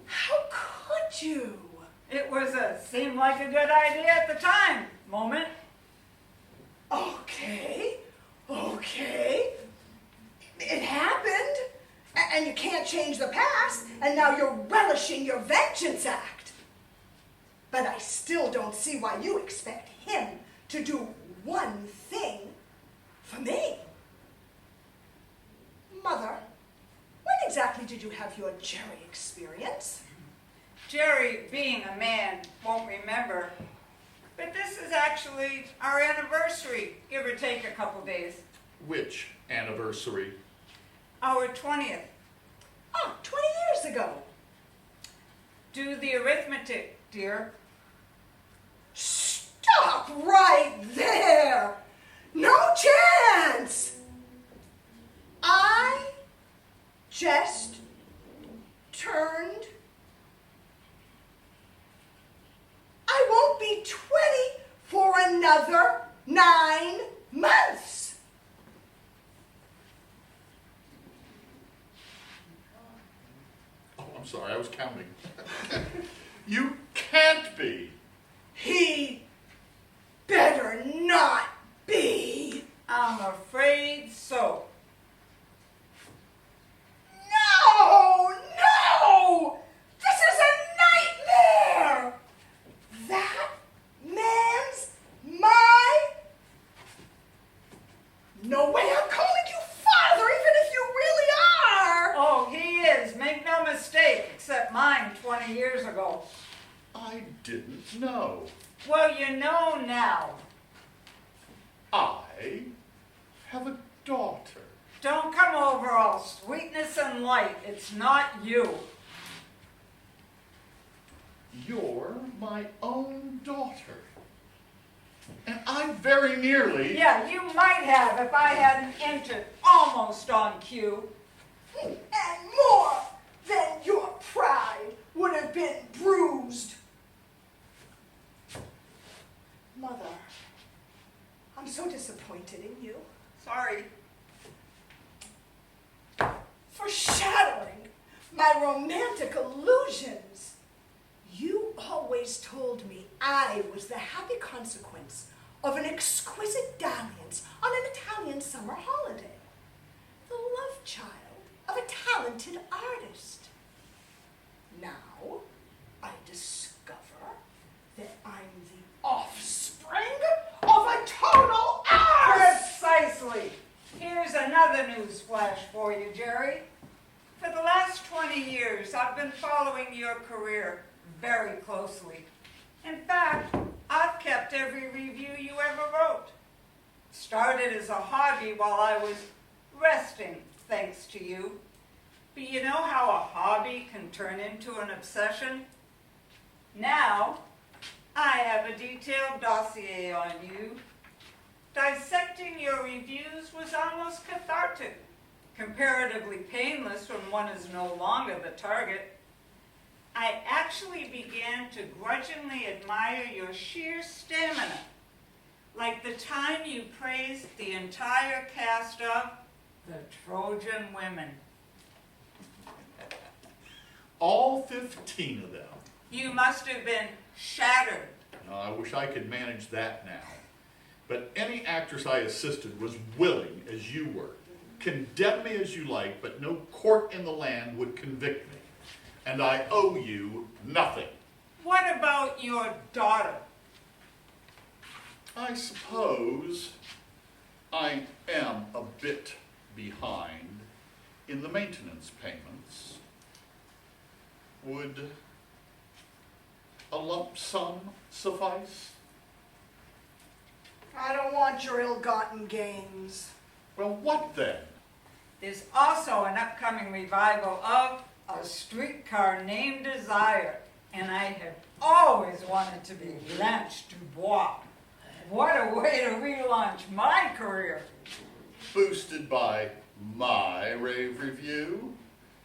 how could you? It seemed like a good idea at the time. Moment. Okay. It happened, and you can't change the past, and now you're relishing your vengeance act. But I still don't see why you expect him to do one thing for me. Mother, when exactly did you have your Jerry experience? Jerry, being a man, won't remember. But this is actually our anniversary, give or take a couple days. Which anniversary? Our 20th. Oh, 20 years ago. Do the arithmetic, dear. Stop right there! No chance! I just turned... I won't be 20 for another 9 months. Oh, I'm sorry, I was counting. You can't be. He better not be. I'm afraid so. No! This is a nightmare! That man's my... No way I'm calling you father, even if you really are! Oh, he is. Make no mistake, except mine 20 years ago. I didn't know. Well, you know now. I have a daughter. Don't come over all sweetness and light. It's not you. You're my own daughter. And I very nearly... Yeah, you might have if I hadn't entered almost on cue. And more than your pride would have been bruised. Mother, I'm so disappointed in you Sorry. for shattering my romantic illusions. You always told me I was the happy consequence of an exquisite dalliance on an Italian summer holiday, the love child of a talented artist. Now I discover that I'm the offspring of a total ass! Precisely. Here's another news flash for you, Jerry. For the last 20 years, I've been following your career very closely. In fact, I've kept every review you ever wrote. Started as a hobby while I was resting, thanks to you. But you know how a hobby can turn into an obsession? Now, I have a detailed dossier on you. Dissecting your reviews was almost cathartic, comparatively painless when one is no longer the target. I actually began to grudgingly admire your sheer stamina, like the time you praised the entire cast of The Trojan Women. All 15 of them. You must have been shattered. I wish I could manage that now. But any actress I assisted was willing as you were. Condemn me as you like, but no court in the land would convict me. And I owe you nothing. What about your daughter? I suppose I am a bit behind in the maintenance payments. Would a lump sum suffice? I don't want your ill-gotten gains. Well, what then? There's also an upcoming revival of A Streetcar Named Desire, and I have always wanted to be Blanche Dubois. What a way to relaunch my career. Boosted by my rave review?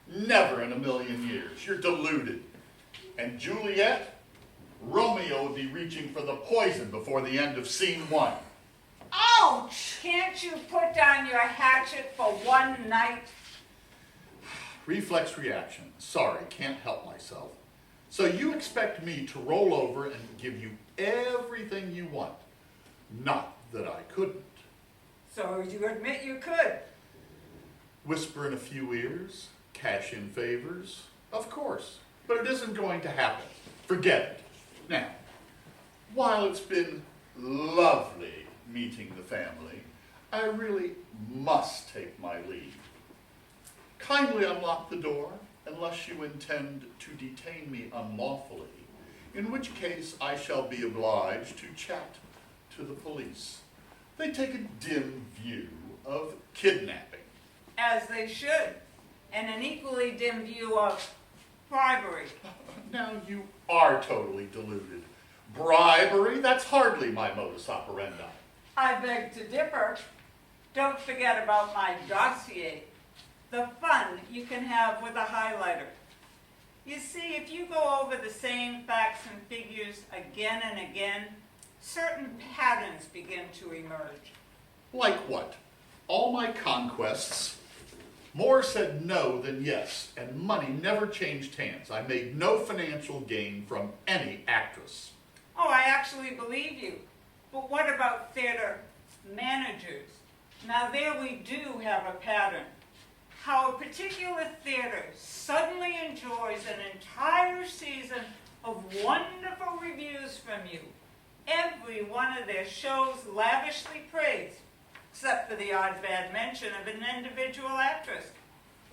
Never in a million years. You're deluded. And Juliet? Romeo would be reaching for the poison before the end of scene 1. Ouch! Can't you put down your hatchet for one night? Reflex reaction. Sorry, can't help myself. So you expect me to roll over and give you everything you want? Not that I couldn't. So you admit you could. Whisper in a few ears, cash in favors, of course. But it isn't going to happen. Forget it. Now, while it's been lovely meeting the family, I really must take my leave. Kindly unlock the door, unless you intend to detain me unlawfully, in which case I shall be obliged to chat to the police. They take a dim view of kidnapping. As they should. And an equally dim view of bribery. Now you are totally deluded. Bribery? That's hardly my modus operandi. I beg to differ. Don't forget about my dossier. The fun you can have with a highlighter. You see, if you go over the same facts and figures again and again, certain patterns begin to emerge. Like what? All my conquests. More said no than yes, and money never changed hands. I made no financial gain from any actress. Oh, I actually believe you. But what about theater managers? Now there we do have a pattern. How a particular theater suddenly enjoys an entire season of wonderful reviews from you. Every one of their shows lavishly praised, except for the odd bad mention of an individual actress.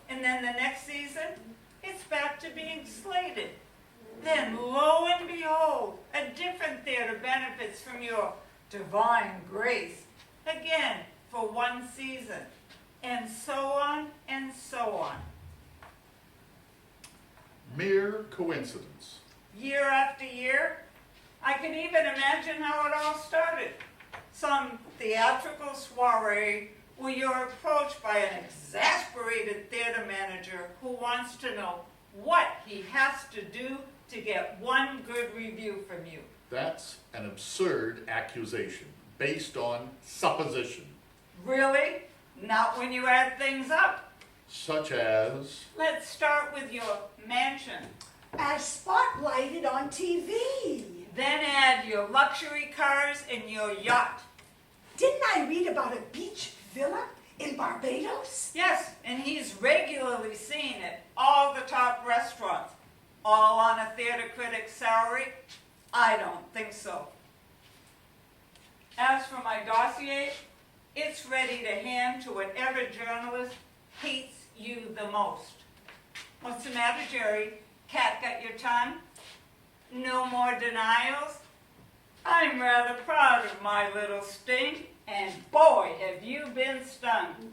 And then the next season, it's back to being slated. Then, lo and behold, a different theater benefits from your divine grace, again for one season. and so on and so on. Mere coincidence. Year after year, I can even imagine how it all started. Some theatrical soiree where you're approached by an exasperated theater manager who wants to know what he has to do to get one good review from you. That's an absurd accusation based on supposition, Really? Not when you add things up. such as Let's start with your mansion. As spotlighted on TV. Then add your luxury cars and your yacht. Didn't I read about a beach villa in Barbados? Yes, and he's regularly seen at all the top restaurants. All on a theater critic's salary? I don't think so. As for my dossier, it's ready to hand to whatever journalist hates you the most. What's the matter, Jerry? Cat got your tongue? No more denials? I'm rather proud of my little sting, and boy, have you been stung.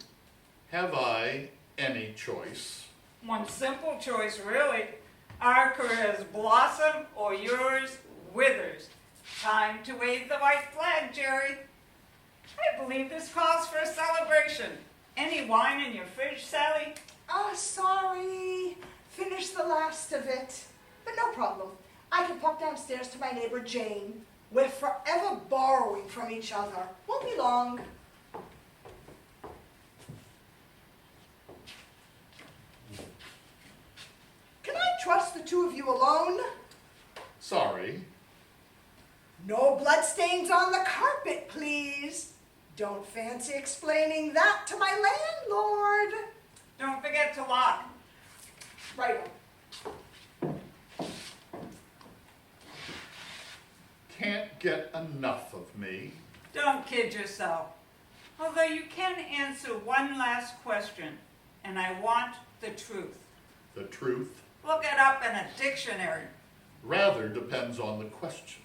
have I any choice? One simple choice, really. Our careers blossom or yours withers. Time to wave the white flag, Jerry. I believe this calls for a celebration. Any wine in your fridge, Sally? Oh, sorry. Finished the last of it. But no problem. I can pop downstairs to my neighbor Jane. We're forever borrowing from each other. Won't be long. Can I trust the two of you alone? Sorry. No bloodstains on the carpet, please. Don't fancy explaining that to my landlord. Don't forget to lock. Right on. Can't get enough of me. Don't kid yourself. Although you can answer one last question, and I want the truth. The truth Look it up in a dictionary. rather depends on the question.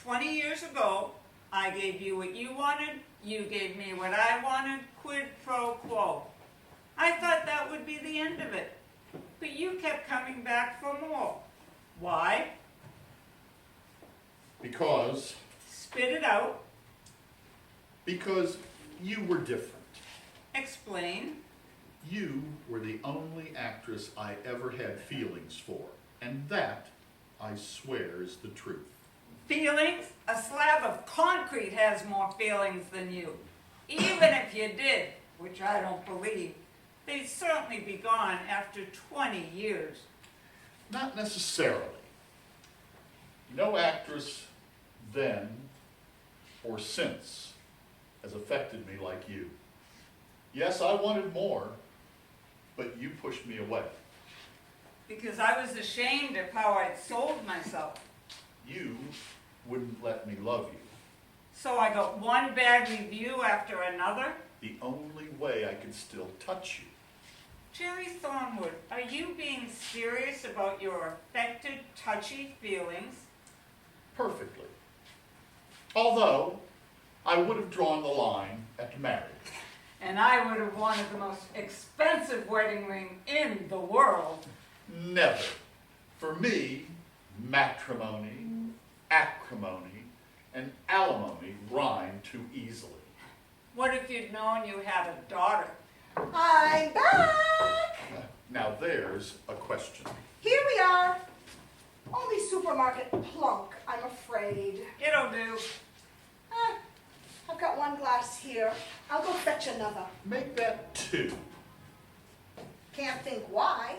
20 years ago, I gave you what you wanted, you gave me what I wanted, quid pro quo. I thought that would be the end of it, but you kept coming back for more. Why? Because Spit it out. you were different. Explain. You were the only actress I ever had feelings for, and that, I swear, is the truth. Feelings? A slab of concrete has more feelings than you. Even if you did, which I don't believe, they'd certainly be gone after 20 years. Not necessarily. No actress then or since has affected me like you. Yes, I wanted more, but you pushed me away. Because I was ashamed of how I'd sold myself. You wouldn't let me love you. So I got one bad review after another. The only way I could still touch you. Jerry Thornwood, are you being serious about your affected, touchy feelings? Perfectly. Although, I would have drawn the line at marriage. And I would have wanted the most expensive wedding ring in the world. Never. For me, matrimony, acrimony, and alimony rhyme too easily. What if you'd known you had a daughter? I'm back. Now there's a question. Here we are. Only supermarket plunk, I'm afraid. It'll do. I've got one glass here. I'll go fetch another. Make that 2. Can't think why.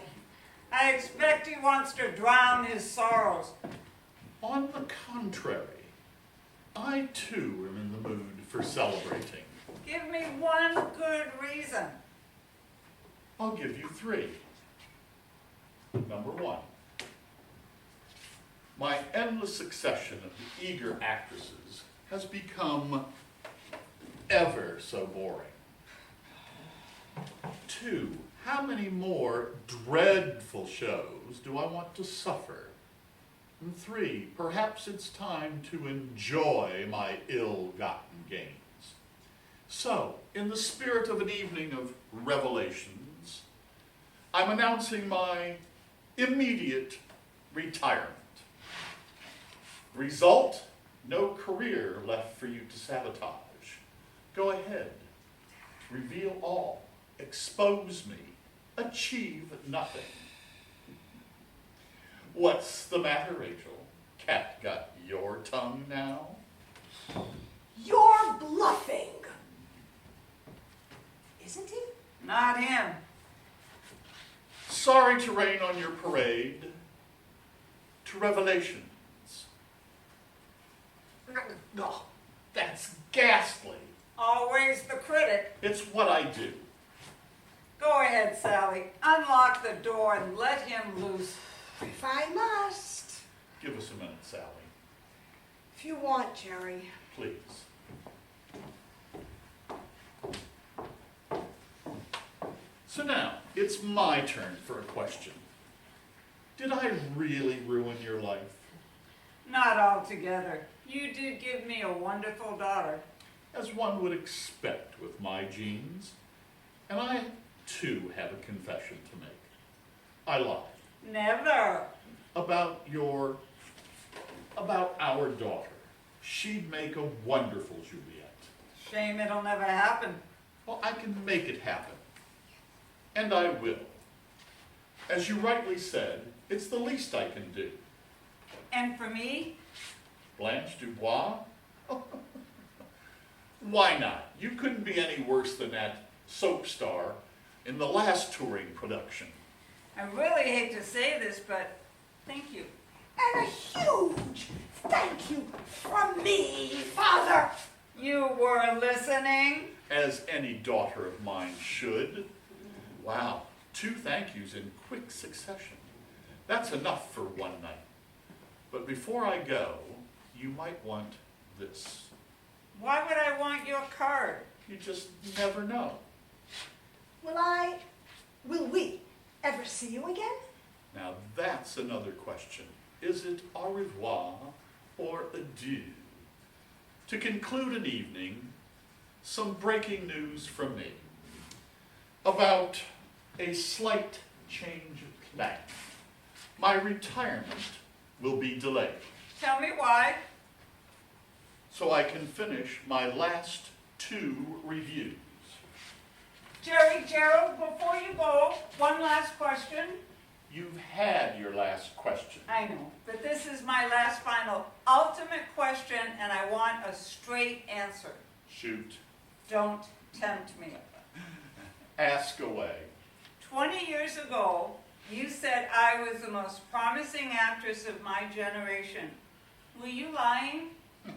I expect he wants to drown his sorrows. On the contrary, I too am in the mood for celebrating. Give me one good reason. I'll give you 3. Number 1. My endless succession of eager actresses has become ever so boring. 2. How many more dreadful shows do I want to suffer? And 3. Perhaps it's time to enjoy my ill-gotten gains. So, in the spirit of an evening of revelations, I'm announcing my immediate retirement. Result, no career left for you to sabotage. Go ahead, reveal all, expose me, achieve nothing. What's the matter, Rachel? Cat got your tongue now? You're bluffing. Isn't he? Not him. Sorry to rain on your parade. To revelations. Oh, that's ghastly. Always the critic. It's what I do. Go ahead, Sally. Unlock the door and let him loose. If I must. Give us a minute, Sally. If you want, Jerry. Please. So now, it's my turn for a question. Did I really ruin your life? Not altogether. You did give me a wonderful daughter. As one would expect with my genes. And I, too, have a confession to make. I lied. Never. About our daughter. She'd make a wonderful Juliet. Shame it'll never happen. Well, I can make it happen. And I will. As you rightly said, it's the least I can do. And for me, Blanche Dubois? Why not? You couldn't be any worse than that soap star in the last touring production. I really hate to say this, but thank you. And a huge thank you from me, Father. You were listening? As any daughter of mine should. Wow, 2 thank yous in quick succession. That's enough for one night. But before I go, you might want this. Why would I want your card? You just never know. Will we ever see you again? Now that's another question. Is it au revoir or adieu? To conclude an evening, some breaking news from me about a slight change of plan. My retirement will be delayed Tell me why. so I can finish my last 2 reviews. Jerry, Gerald, before you go, one last question. You've had your last question. I know, but this is my last final ultimate question, and I want a straight answer. Shoot. Don't tempt me. Ask away. 20 years ago, you said I was the most promising actress of my generation. Were you lying?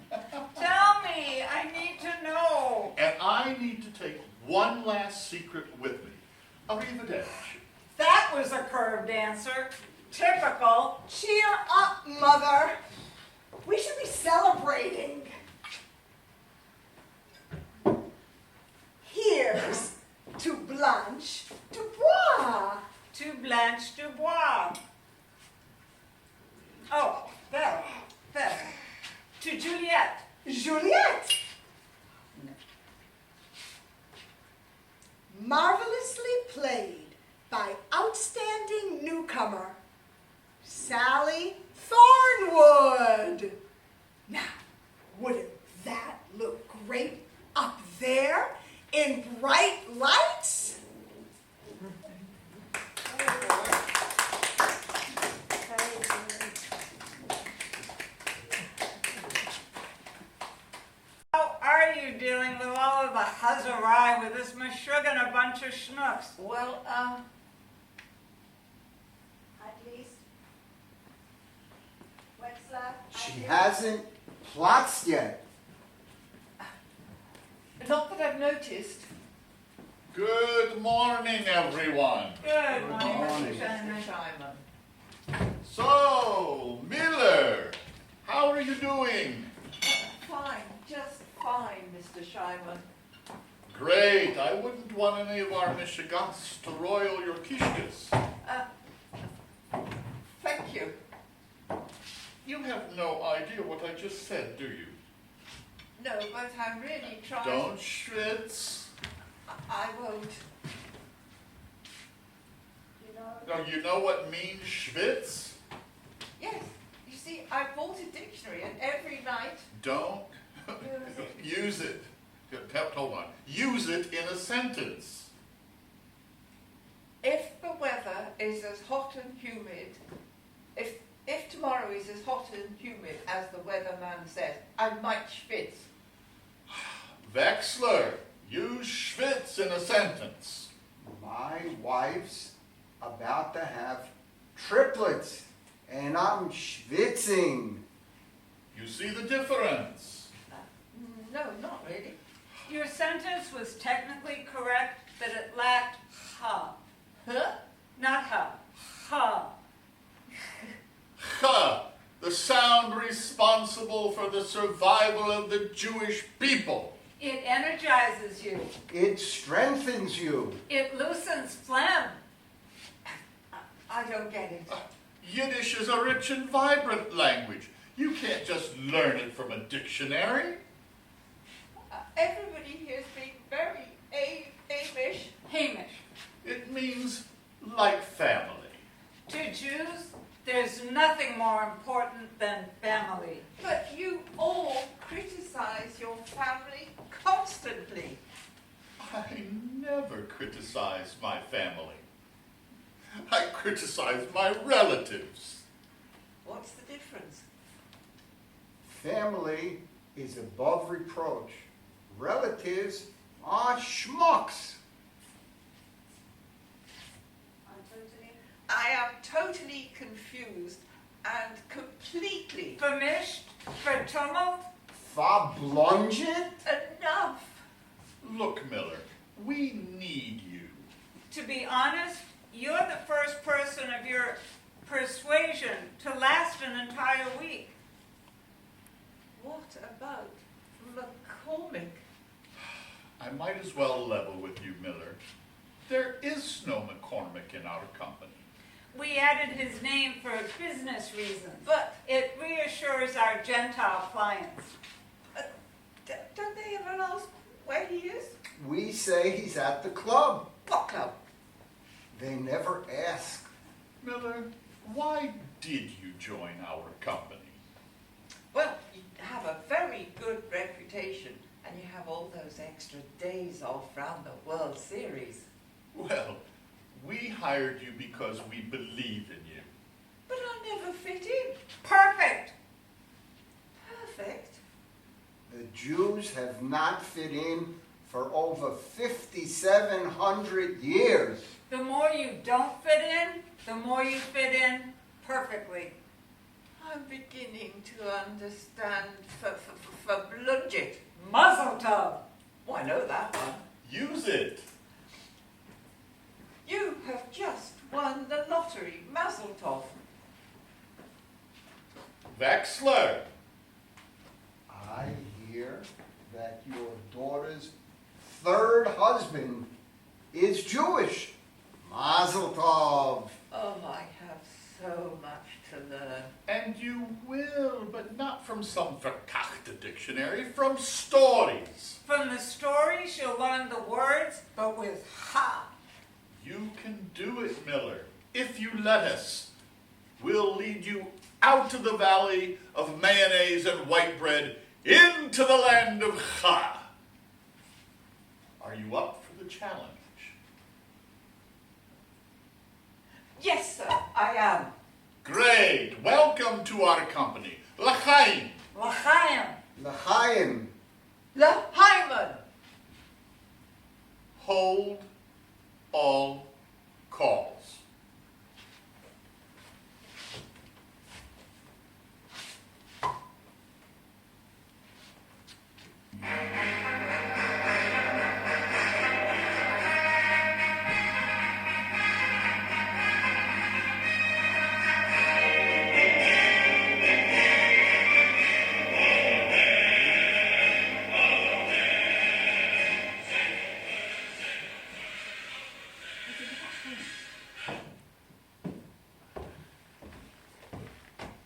Tell me, I need to know. And I need to take one last secret with me. Arrivederci. That was a curved answer. Typical. Cheer up, Mother. We should be celebrating. Here's to Blanche Dubois. To Blanche Dubois. Oh, better. To Juliet. Juliet. Marvelously played by outstanding newcomer, Sally Thornwood. Now, wouldn't that look great up there in bright lights? How are you dealing with all of the huzzarai with this mashug and a bunch of schnooks? Well, At least. Wetzler. She hasn't plots yet. not that I've noticed. Good morning, everyone. Good morning, morning. Mr. Shannon. So, Miller, how are you doing? Fine, just fine, Mr. Scheinman. Great. I wouldn't want any of our Michigas to roil your kishkas. Thank you. You have no idea what I just said, do you? No, but I'm really trying. Don't schwitz. I won't. You know, No, you know what means schwitz? Yes. You see, I bought a dictionary, and every night. Don't use it. Hold on. Use it in a sentence. If the weather is as hot and humid, if tomorrow is as hot and humid as the weatherman says, I might schwitz. Wechsler, use schwitz in a sentence. My wife's about to have triplets, and I'm schwitzing. You see the difference? No, not really. Your sentence was technically correct, but it lacked ha. Huh? Not ha. Ha. Cha, the sound responsible for the survival of the Jewish people. It energizes you. It strengthens you. It loosens phlegm. I don't get it. Yiddish is a rich and vibrant language. You can't just learn it from a dictionary. Everybody here's being very Amish. Hamish. It means like family. To Jews, there's nothing more important than family. But you all criticize your family constantly. I never criticize my family. I criticize my relatives. What's the difference? Family is above reproach. Relatives are schmucks. I am totally confused and completely Vermischt, vertummelt, Verblonget? enough. Look, Miller, we need you. to be honest, you're the first person of your persuasion to last an entire week. What about McCormick? I might as well level with you, Miller. There is no McCormick in our company. We added his name for business reasons, But it reassures our Gentile clients. don't they ever ask where he is? We say he's at the club. What club? They never ask. Miller, why did you join our company? Well, you have a very good reputation, and you have all those extra days off round the World Series. Well, we hired you because we believe in you. But I never fit in. Perfect! Perfect. The Jews have not fit in for over 5,700 years. The more you don't fit in, the more you fit in perfectly. I'm beginning to understand for bludget. Muzzle tov! Oh, I know that one. Use it. You have just won the lottery, Mazel Tov. Wechsler. I hear that your daughter's third husband is Jewish. Mazel tov. Oh, I have so much to learn. And you will, but not from some verkachte dictionary, from stories. From the stories, you'll learn the words, but with ha. You can do it, Miller, if you let us. We'll lead you out of the valley of mayonnaise and white bread into the land of cha. Are you up for the challenge? Yes, sir, I am. Great. Welcome to our company. L'chaim. L'chaim! L'chaim. L'Hyman. Hold all calls.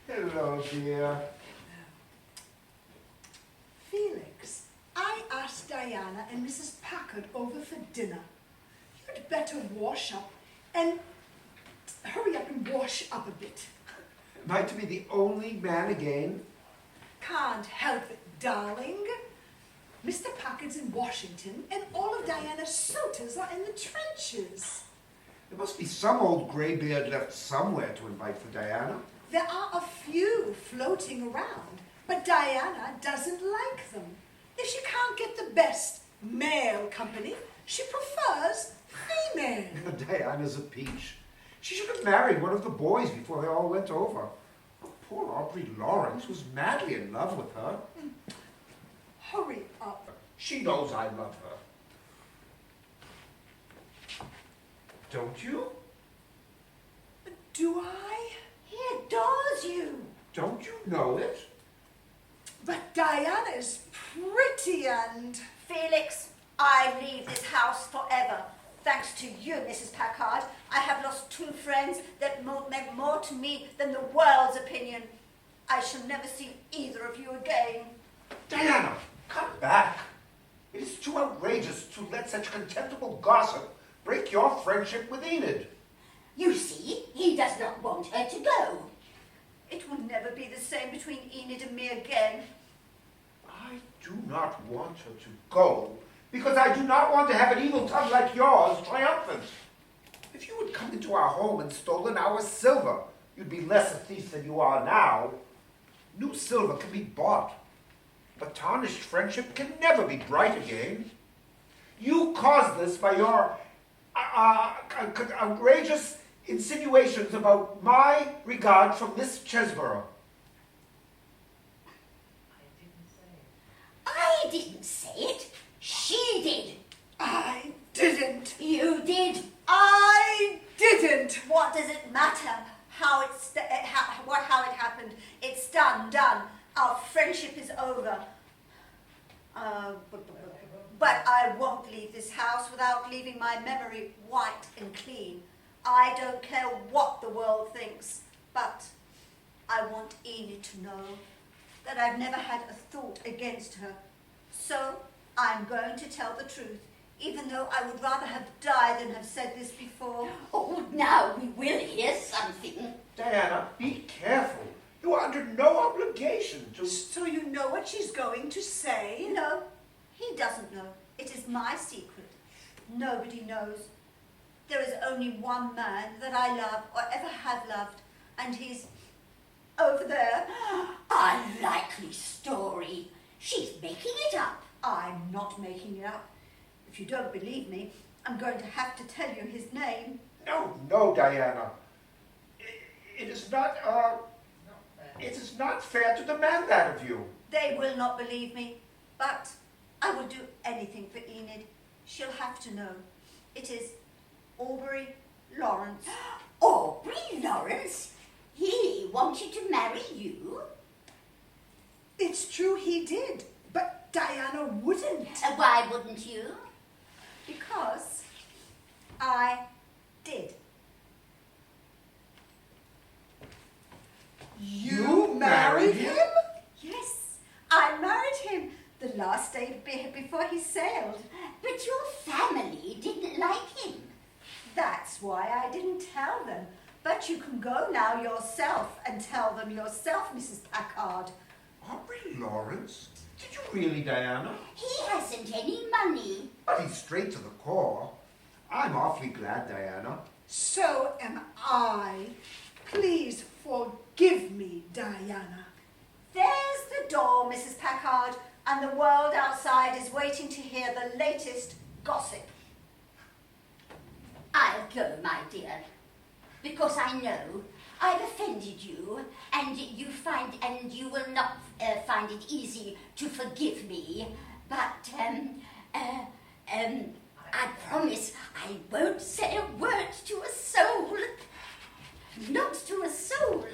Hello, dear. Felix, Diana and Mrs. Packard over for dinner. You'd better wash up and hurry up and wash up a bit. Am I to be the only man again? Can't help it, darling. Mr. Packard's in Washington and all of Diana's suitors are in the trenches. There must be some old graybeard left somewhere to invite for Diana. There are a few floating around, but Diana doesn't like them. If she can't get the best male company, she prefers female. Diana's a peach. She should have married one of the boys before they all went over. Poor Aubrey Lawrence was madly in love with her. Hurry up. She knows I love her. Don't you? Do I? He adores you. Don't you know it? But Diana's pretty and... Felix, I leave this house forever. Thanks to you, Mrs. Packard, I have lost 2 friends that meant more to me than the world's opinion. I shall never see either of you again. Diana, come back. It is too outrageous to let such contemptible gossip break your friendship with Enid. You see, he does not want her to go. It will never be the same between Enid and me again. I do not want her to go because I do not want to have an evil tongue like yours triumphant. If you had come into our home and stolen our silver, you'd be less a thief than you are now. New silver can be bought, but tarnished friendship can never be bright again. You caused this by your outrageous insinuations about my regard for Miss Chesborough. I didn't say it. She did. I didn't. You did. I didn't. What does it matter how it happened? It's done. Our friendship is over. But I won't leave this house without leaving my memory white and clean. I don't care what the world thinks, but I want Enid to know that I've never had a thought against her. So I'm going to tell the truth, even though I would rather have died than have said this before. Oh, now we will hear something. Diana, be careful. You are under no obligation to... So you know what she's going to say? No, he doesn't know. It is my secret. Nobody knows. There is only one man that I love or ever have loved, and he's over there. A likely story. She's making it up. I'm not making it up. If you don't believe me, I'm going to have to tell you his name. No, Diana. It is not fair to demand that of you. They will not believe me, but I will do anything for Enid. She'll have to know. It is Aubrey Lawrence. Aubrey Lawrence? He wanted to marry you? It's true he did, but Diana wouldn't. Why wouldn't you? Because I did. You married him? Yes, I married him the last day before he sailed. But your family didn't like him. That's why I didn't tell them. But you can go now yourself and tell them yourself, Mrs. Packard. Aubrey Lawrence? Did you really, Diana? He hasn't any money. But he's straight to the core. I'm awfully glad, Diana. So am I. Please forgive me, Diana. There's the door, Mrs. Packard, and the world outside is waiting to hear the latest gossip. I'll go, my dear, because I know I've offended you, and you will not find it easy to forgive me. But I promise I won't say a word to a soul. Not to a soul.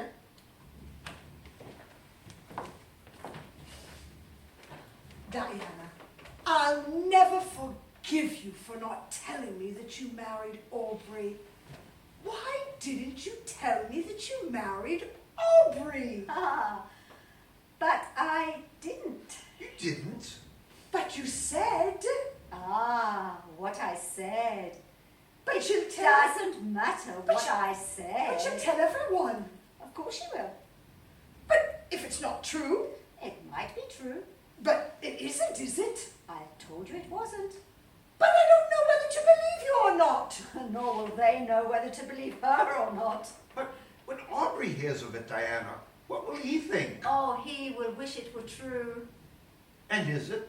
Diana, I'll never forgive you for not telling me that you married Aubrey. Why didn't you tell me that you married Aubrey? Ah, but I didn't. You didn't? But what you said. Ah, what I said. But It you tell doesn't matter But what you- I said. But you tell everyone. Of course you will. But if it's not true, It might be true. but it isn't, is it? I told you it wasn't. But I don't know whether to believe you or not. Nor will they know whether to believe her or not. But when Aubrey hears of it, Diana, what will he think? Oh, he will wish it were true. And is it?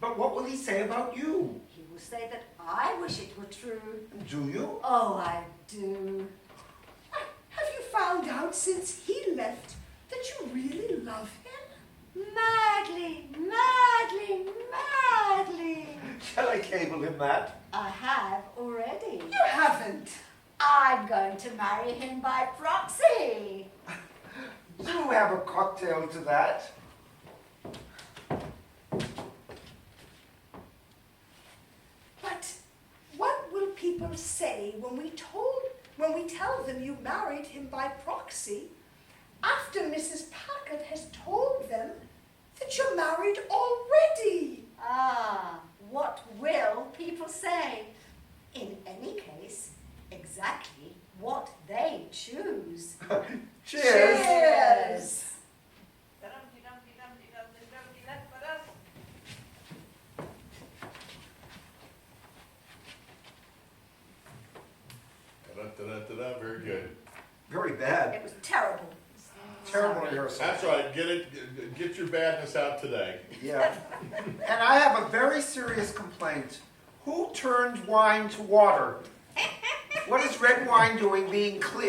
But what will he say about you? He will say that I wish it were true. Do you? Oh, I do. Have you found out since he left that you really love him? Madly, madly, madly. Shall I cable him that? I have already. You haven't. I'm going to marry him by proxy. Do you have a cocktail to that? But what will people say when we tell them you married him by proxy after Mrs. Packard has told them that you're married already? Ah, what will people say? In any case, exactly what they choose. Cheers! Cheers! Da-da-da-da-da, very good. Very bad. It was terrible. Terrible rehearsal. That's right, get your badness out today. Yeah. And I have a very serious complaint. Who turned wine to water? What is red wine doing being clear?